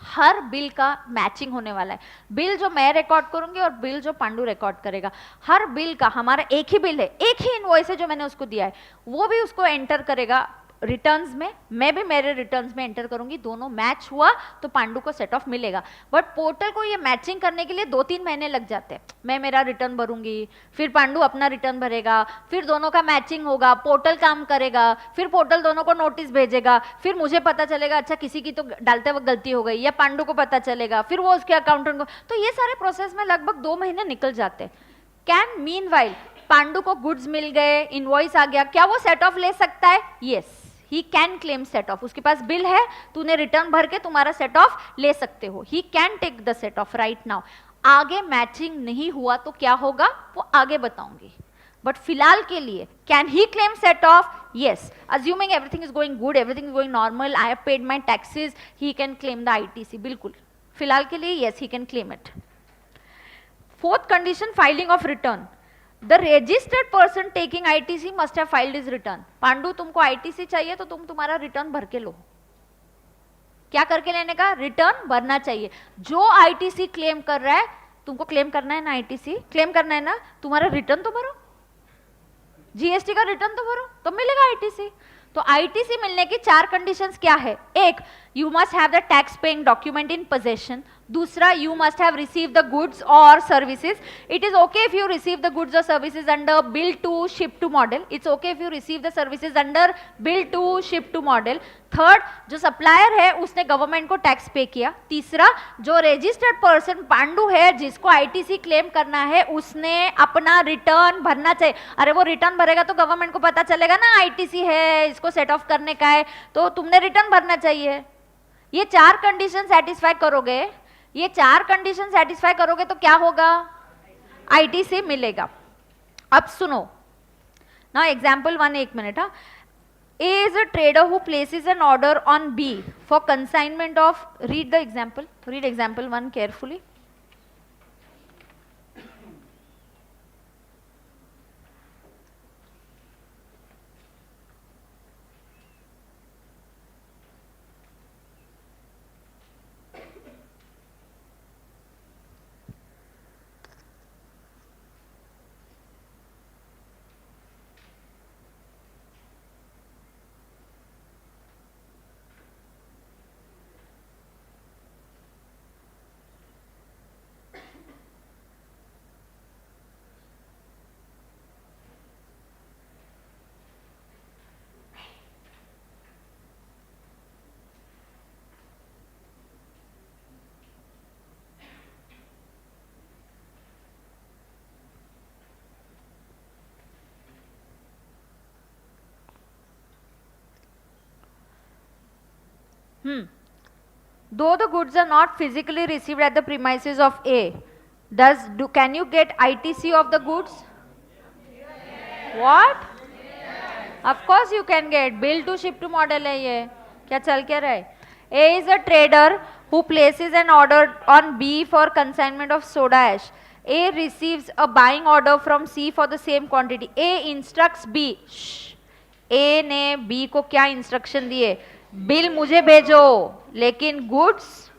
Her bill का मैचिंग होने वाला है, बिल जो मैं record करूंगी और बिल जो पांडु रिकॉर्ड करेगा, हर बिल का हमारा एक ही बिल है, एक ही इनवॉइस है जो मैंने उसको दिया है, वो भी उसको एंटर करेगा रिटर्न्स में, मैं भी मेरे रिटर्न्स में एंटर करूंगी, दोनों मैच हुआ तो पांडु को सेट ऑफ मिलेगा। बट पोर्टल को ये मैचिंग करने के लिए 2-3 महीने लग जाते हैं। मैं मेरा रिटर्न भरूंगी, फिर पांडु अपना रिटर्न भरेगा, फिर दोनों का मैचिंग होगा, पोर्टल काम करेगा, फिर पोर्टल दोनों को नोटिस भेजेगा, फिर मुझे पता चलेगा अच्छा किसी की तो डालते वक्त गलती हो गई, या पांडु को पता चलेगा, फिर वो उसके अकाउंटेंट को, तो ये सारे प्रोसेस में लगभग 2 महीने निकल जाते हैं। कैन मीनवाइल पांडु को गुड्स मिल गए, इनवॉइस आ गया, क्या वो सेट ऑफ ले सकता है? Yes, he can claim set of. उसके पास बिल है, तूने रिटर्न भर के तुम्हारा सेट ऑफ ले सकते हो, he can take the set off right now. आगे मैचिंग नहीं हुआ तो क्या होगा वो आगे बताऊंगी, बट फिलहाल के लिए can he claim set of? Yes, assuming everything is going good, everything is going normal, I have paid my taxes, he can claim the ITC. बिल्कुल फिलहाल के लिए yes, he can claim it. Fourth condition, filing of return. The registered person taking ITC must have filed his return. Pandu तुमको ITC चाहिए तो तुम तुम्हारा return भर के लो। क्या करके लेने का? रिटर्न भरना चाहिए। जो ITC क्लेम कर रहा है, तुमको क्लेम करना है ना, ITC क्लेम करना है ना, तुम्हारा रिटर्न तो भरो, जीएसटी का रिटर्न तो भरो, तो मिलेगा ITC। तो ITC मिलने की 4 कंडीशंस क्या है? एक, you must have the tax paying document in possession. दूसरा, you must have received the goods or services. It is okay if you receive the goods or services under bill to ship to model. It's okay if you receive the services under bill to ship to model. Third, जो supplier है उसने government को tax pay किया। तीसरा, जो registered person Pandu है जिसको ITC claim करना है, उसने अपना रिटर्न भरना चाहिए। अरे वो रिटर्न भरेगा तो गवर्नमेंट को पता चलेगा ना आईटीसी है, इसको सेट ऑफ करने का है, तो तुमने रिटर्न भरना चाहिए। ये 4 कंडीशन सेटिस्फाई करोगे, ये 4 कंडीशन सेटिस्फाई करोगे तो क्या होगा? आईटीसी मिलेगा। अब सुनो ना, एग्जाम्पल 1, 1 मिनट। हाँ, A is a trader who places an order on B for consignment of, read the example, read example 1 carefully. though the goods are not physically received at the premises of A, can you get ITC of the goods? What? Of course you can get. Bill to ship to model है ये. क्या चल क्या रहा है? A is a trader who places an order on B for consignment of soda ash. A receives a buying order from C for the same quantity. A instructs B. A ने B को क्या instruction दिए? Bill मुझे भेजो, लेकिन goods.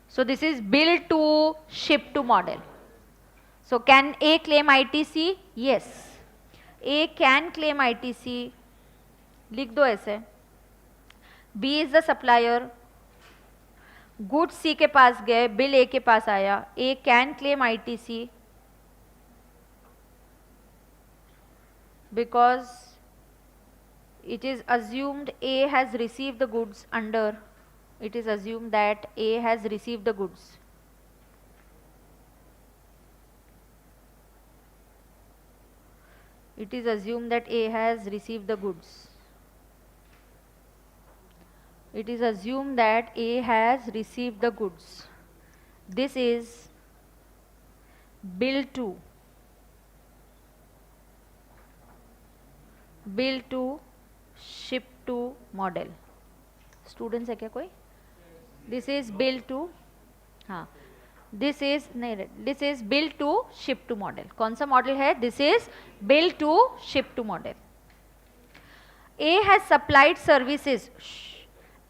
So this is bill to ship to model. So can A claim ITC? Yes. A can claim ITC. लिख दो ऐसे. B is the supplier. Goods C के पास गए, बिल A के पास आया. A can claim ITC because it is assumed A has received the goods under. It is assumed that A has received the goods. It is assumed that A has received the goods. It is assumed that A has received the goods. This is bill to ship to model. Students है क्या कोई? This is bill to, हाँ, this is नहीं, this is bill to ship to model. कौन सा model है? This is bill to ship to model. A has supplied services.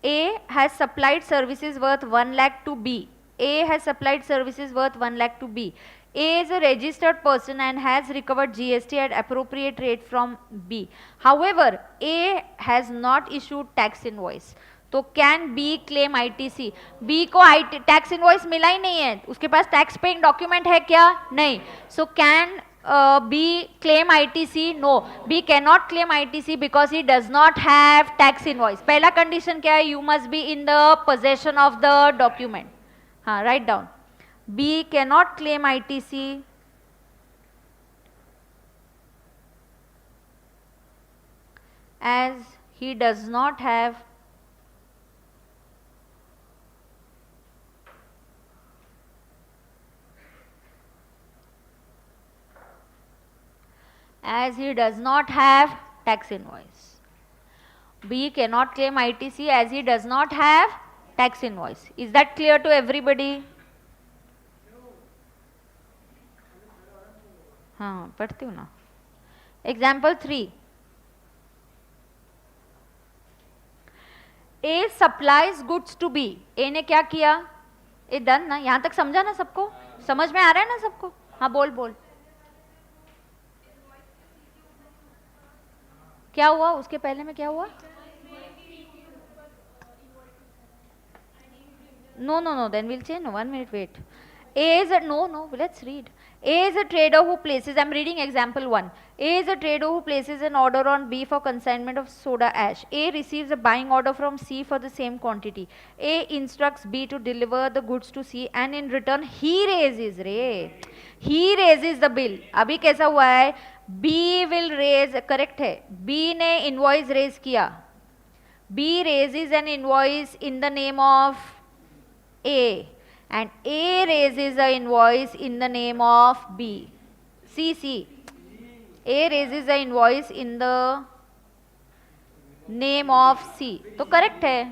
A has supplied services worth 1 lakh to B. A has supplied services worth 1 lakh to B. A is a registered person and has recovered GST at appropriate rate from B. However, A has not issued tax invoice. तो can be claim ITC? B को tax invoice मिला ही नहीं है, उसके पास tax paying document है क्या? नहीं. So can B claim ITC? No, B cannot claim ITC because he does not have tax invoice. पहला condition क्या है? You must be in the possession of the document. हाँ, write down. B cannot claim ITC as he does not have tax invoice. B cannot claim ITC as he does not have tax invoice. Is that clear to everybody? हाँ, पढ़ती हूँ ना. Example 3. A supplies goods to B. A ने क्या किया? ए done ना? यहाँ तक समझा ना सबको? समझ में आ रहा है ना सबको? हाँ, बोल. क्या हुआ उसके पहले में? क्या हुआ? No, then we'll change. 1 minute, wait. A is a, no, let's read. A is a trader who places, I'm reading example 1. A is a trader who places an order on B for consignment of soda ash. A receives a buying order from C for the same quantity. A instructs B to deliver the goods to C and in return he raises the bill. अभी कैसा हुआ है? B will raise, correct है, B ने invoice raise किया. B raises an invoice in the name of A and A raises an invoice in the name of B. C. A raises an invoice in the name of C. तो correct है?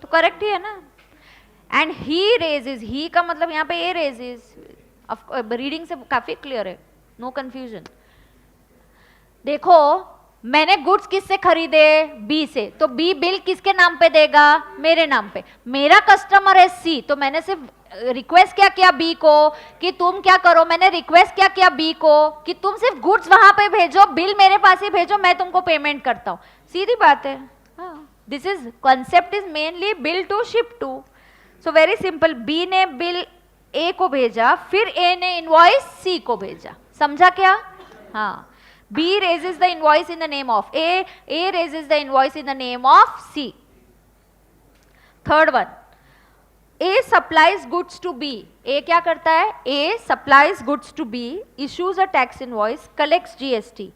तो correct ही है ना? And he raises, he का मतलब यहाँ पे A raises. Reading से काफी clear है, no confusion. देखो, मैंने गुड्स किससे खरीदे? बी से. तो बी बिल किसके नाम पे देगा? मेरे नाम पे. मेरा कस्टमर है सी, तो मैंने सिर्फ रिक्वेस्ट क्या किया बी को कि तुम क्या करो? मैंने रिक्वेस्ट क्या किया बी को कि तुम सिर्फ गुड्स वहां पे भेजो, बिल मेरे पास ही भेजो, मैं तुमको पेमेंट करता हूं. सीधी बात है. This is concept is mainly bill to ship to. So very simple. B ने बिल ए को भेजा, फिर ए ने इनवॉइस सी को भेजा. समझा क्या? हाँ. B raises the invoice in the name of A. A raises the invoice in the name of C. Third one. A supplies goods to B. A क्या करता है? A supplies goods to B, issues a tax invoice, collects GST.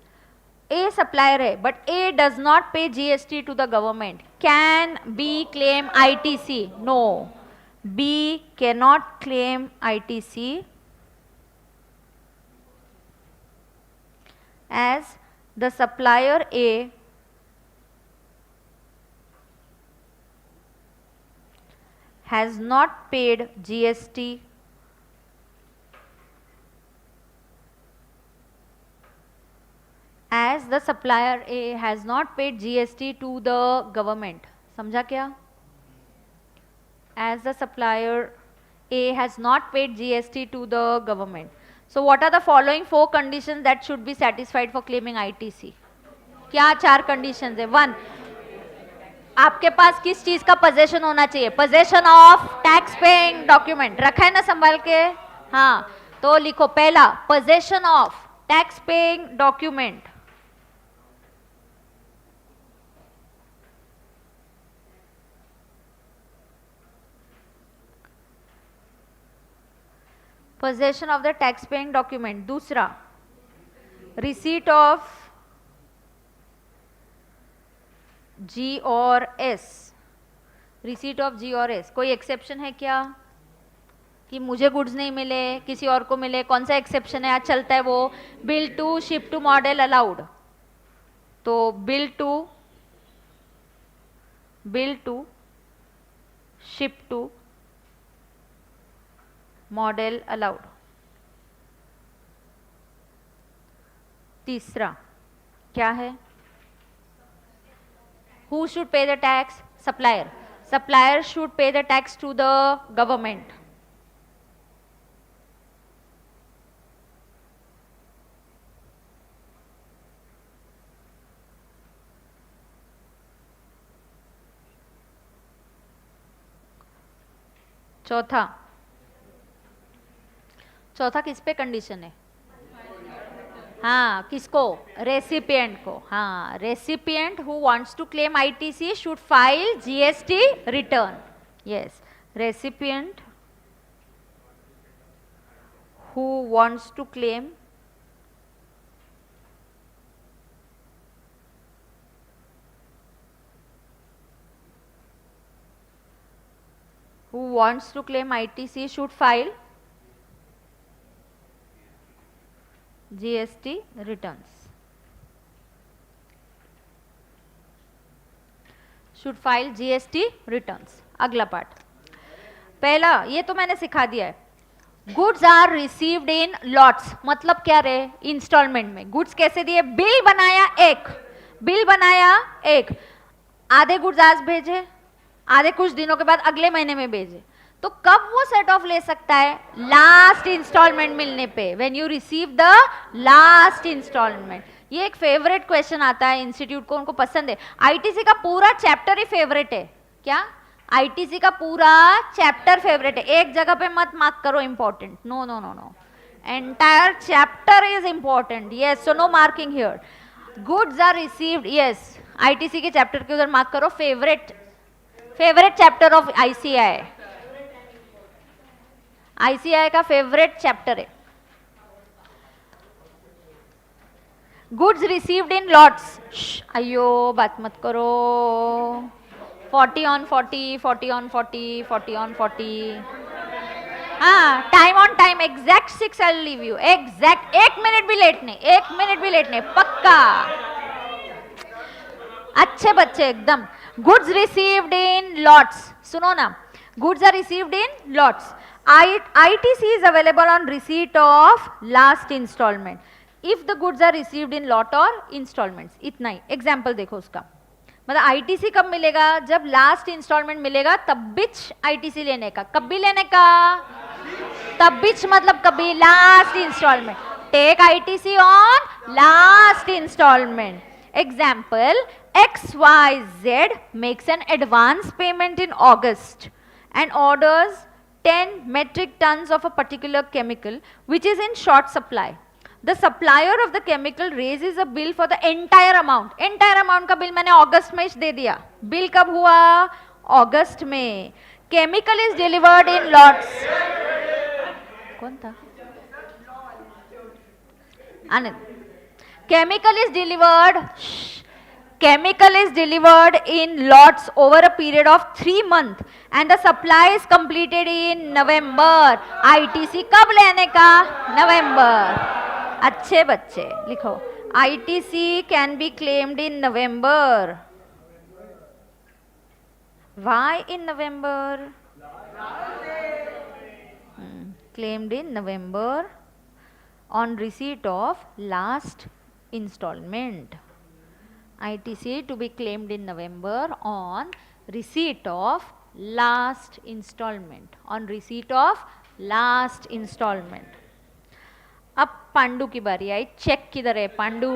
A supplier है, but A does not pay GST to the government. Can B claim ITC? No. B cannot claim ITC as the supplier A has not paid GST as the supplier A has not paid GST to the government. समझा क्या? As the supplier A has not paid GST to the government. So what are the following 4 conditions that should be satisfied for claiming ITC? क्या 4 conditions है? 1, आपके पास किस चीज का possession होना चाहिए? Possession of tax paying document. रखा है ना संभाल के? हाँ, तो लिखो पहला possession of tax paying document. Possession of the tax paying document. दूसरा, receipt of G और S. receipt of G और S. कोई exception है क्या कि मुझे goods नहीं मिले किसी और को मिले? कौन सा exception है आज चलता है वो? bill to ship to model allowed. तो bill to ship to model allowed. तीसरा क्या है? Who should pay the tax? Supplier. Supplier should pay the tax to the government. चौथा किस पे कंडीशन है? हाँ, किसको? रेसिपिएंट को. हाँ, recipient who wants to claim ITC should file GST return. Yes, recipient who wants to claim ITC should file GST returns. Should file GST returns. अगला part. पहला ये तो मैंने सिखा दिया है. Goods are received in lots. मतलब क्या रे? इंस्टॉलमेंट में. गुड्स कैसे दिए? बिल बनाया एक, आधे गुड्स आज भेजे, आधे कुछ दिनों के बाद अगले महीने में भेजे. तो कब वो सेट ऑफ ले सकता है? लास्ट इंस्टॉलमेंट मिलने पे. When you receive the last installment. ये एक फेवरेट क्वेश्चन आता है इंस्टीट्यूट को, उनको पसंद है. आईटीसी का पूरा चैप्टर ही फेवरेट है. क्या? आईटीसी का पूरा चैप्टर फेवरेट है. एक जगह पे मत मार्क करो important. No no no no, entire chapter is important. Yes, so no marking here. Goods are received. Yes, ITC के चैप्टर के उधर मार्क करो. Favourite chapter of ICI. ICI का फेवरेट चैप्टर है. Goods received in lots. अयो बात मत करो. 40 on 40, 40 on 40, 40 on 40. हाँ, time on time. Exact 6 I leave you. Exact 1 minute भी लेट नहीं. पक्का. अच्छे बच्चे एकदम. Goods received in lots. सुनो ना, goods are received in lots. ITC is available on receipt of last installment if the goods are received in lot or installments. इतना ही. Example देखो उसका. मतलब ITC कब मिलेगा? जब लास्ट इंस्टॉलमेंट मिलेगा तब बिच ITC लेने का. कब भी लेने का? तब बिच मतलब कभी. Last installment. Take ITC on last installment. Example, XYZ makes an advance payment in August and orders 10 metric tons of a particular chemical which is in short supply. The supplier of the chemical raises a bill for the entire amount. Entire amount का bill मैंने अगस्त में दे दिया. Bill कब हुआ? अगस्त में. Chemical is delivered in lots. कौन था? आनंद. Chemical is delivered. Chemical is delivered in lots over a period of 3 months and the supply is completed in November. ITC कब लेने का? November. अच्छे बच्चे लिखो. ITC can be claimed in November. Why in November? Claimed in November on receipt of last installment. ITC to be claimed in November on receipt of last installment. On receipt of last installment. अब पांडु की बारी आई. Check किधर है? Pandu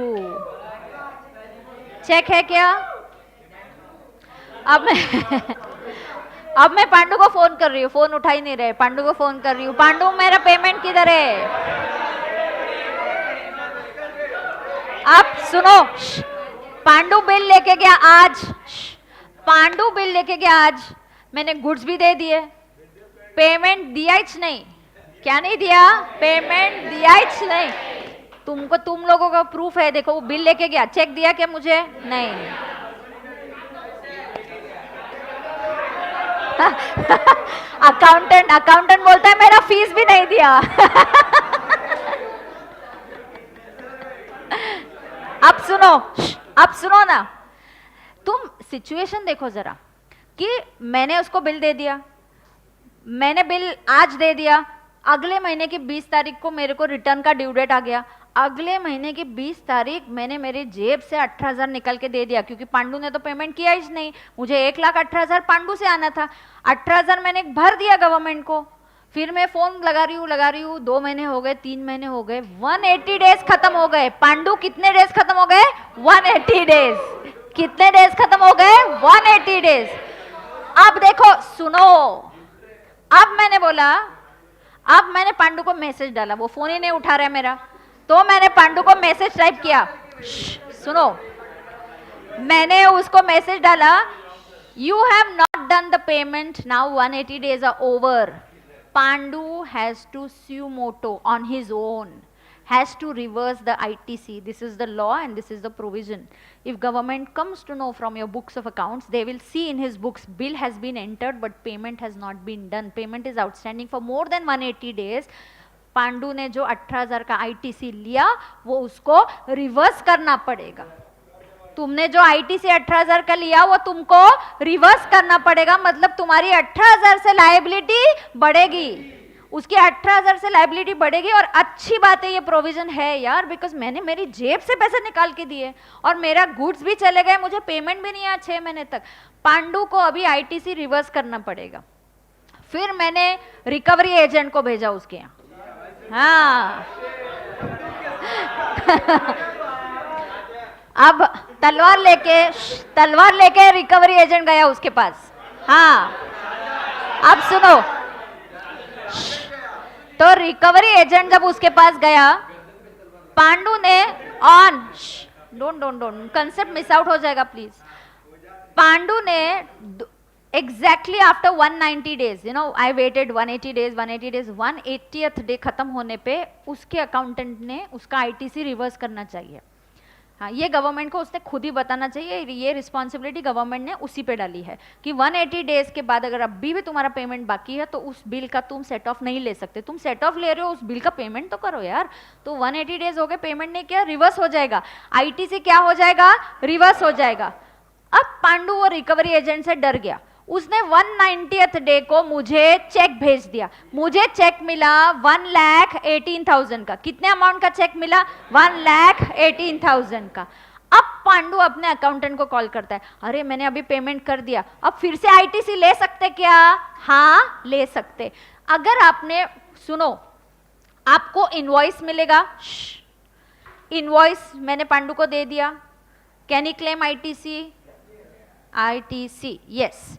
check है क्या? अब मैं पांडु को फोन कर रही हूँ. फोन उठा ही नहीं रहे. पांडु को फोन कर रही हूँ. पांडु मेरा पेमेंट किधर है? अब सुनो. पांडु बिल लेके गया आज. पांडु बिल लेके गया आज. मैंने गुड्स भी दे दिए. पेमेंट दिया ही नहीं. क्या नहीं दिया? पेमेंट दिया ही नहीं. तुमको तुम लोगों का प्रूफ है. देखो वो बिल लेके गया. चेक दिया क्या मुझे? नहीं. अकाउंटेंट बोलता है मेरा फीस भी नहीं दिया. अब सुनो ना. तुम सिचुएशन देखो जरा कि मैंने उसको बिल दे दिया. मैंने बिल आज दे दिया. अगले महीने की 20 तारीख को मेरे को रिटर्न का ड्यू डेट आ गया. अगले महीने की 20 तारीख मैंने मेरी जेब से 18,000 निकल के दे दिया क्योंकि पांडु ने तो पेमेंट किया ही नहीं. मुझे 1,18,000 पांडु से आना था. 18,000 मैंने भर दिया गवर्नमेंट को. फिर मैं फोन लगा रही हूँ. 2 महीने हो गए, 3 महीने हो गए, 180 डेज खत्म हो गए. पांडु कितने डेज खत्म हो गए? 180 डेज. कितने डेज खत्म हो गए? 180 डेज. अब देखो सुनो. अब मैंने बोला, अब मैंने पांडु को मैसेज डाला. वो फोन ही नहीं उठा रहा है मेरा. तो मैंने पांडु को मैसेज टाइप किया. सुनो, मैंने उसको मैसेज डाला, you have not done the payment, now 180 days are over. Pandu has to sue moto on his own, has to reverse the ITC. This is the law and this is the provision. If government comes to know from your books of accounts, they will see in his books bill has been entered but payment has not been done. Payment is outstanding for more than 180 days. Pandu ने जो 18,000 का ITC लिया वो उसको reverse करना पड़ेगा. तुमने जो ITC 18,000 का लिया वो तुमको रिवर्स करना पड़ेगा. मतलब तुम्हारी 18,000 से लायबिलिटी बढ़ेगी. उसकी 18,000 से लायबिलिटी बढ़ेगी. और अच्छी बात है ये प्रोविजन है यार, बिकॉज मैंने मेरी जेब से पैसे निकाल के दिए और मेरा गुड्स भी चले गए. मुझे पेमेंट भी नहीं आया 6 महीने तक. पांडु को अभी ITC रिवर्स करना पड़ेगा. फिर मैंने रिकवरी एजेंट को भेजा उसके यहाँ. हाँ अब तलवार लेके रिकवरी एजेंट गया उसके पास. हाँ अब सुनो. तो रिकवरी एजेंट जब उसके पास गया, पांडु ने on don't concept miss out हो जाएगा प्लीज. पांडु ने exactly after 190 days, you know, I waited 180 days, 180th day खत्म होने पे उसके अकाउंटेंट ने उसका ITC रिवर्स करना चाहिए. हाँ, ये गवर्नमेंट को उसने खुद ही बताना चाहिए. ये रिस्पॉन्सिबिलिटी गवर्नमेंट ने उसी पे डाली है कि 180 डेज के बाद अगर अभी भी तुम्हारा पेमेंट बाकी है तो उस बिल का तुम सेट ऑफ नहीं ले सकते. तुम सेट ऑफ ले रहे हो, उस बिल का पेमेंट तो करो यार. तो 180 डेज हो गए, पेमेंट नहीं किया, रिवर्स हो जाएगा. ITC क्या हो जाएगा? रिवर्स हो जाएगा. अब पांडु वो रिकवरी एजेंट से डर गया. उसने 190th डे को मुझे चेक भेज दिया. मुझे चेक मिला 1,18,000 का. कितने अमाउंट का चेक मिला? 1,18,000 का. अब पांडु अपने अकाउंटेंट को कॉल करता है, अरे मैंने अभी पेमेंट कर दिया, अब फिर से ITC ले सकते क्या? हाँ ले सकते. अगर आपने सुनो, आपको इनवॉइस मिलेगा. इनवॉइस मैंने पांडु को दे दिया. Can he claim ITC? Yes.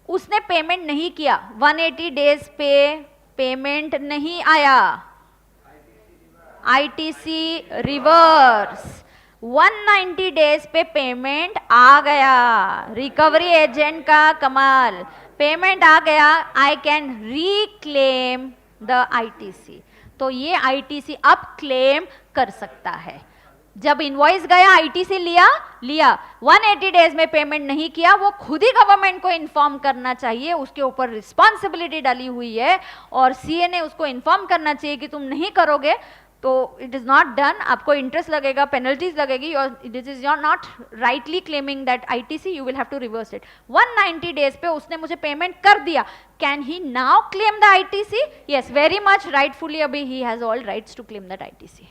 उसने पेमेंट नहीं किया. 180 डेज पे पेमेंट नहीं आया. ITC reverse. 190 डेज पे पेमेंट आ गया. रिकवरी एजेंट का कमाल. पेमेंट आ गया. I can reclaim the ITC. तो ये ITC अब क्लेम कर सकता है. जब इनवॉइस गया आईटीसी लिया 180 डेज में पेमेंट नहीं किया, वो खुद ही गवर्नमेंट को इन्फॉर्म करना चाहिए, उसके ऊपर रिस्पॉन्सिबिलिटी डाली हुई है और सीए ने उसको इन्फॉर्म करना चाहिए कि तुम नहीं करोगे तो इट इज नॉट डन, आपको इंटरेस्ट लगेगा, पेनल्टीज लगेगी और this is your not rightly claiming that ITC, you will have to reverse it. 190 days पे उसने मुझे पेमेंट कर दिया, can he now claim the ITC? Yes, very much rightfully, अभी he has all rights to claim that ITC.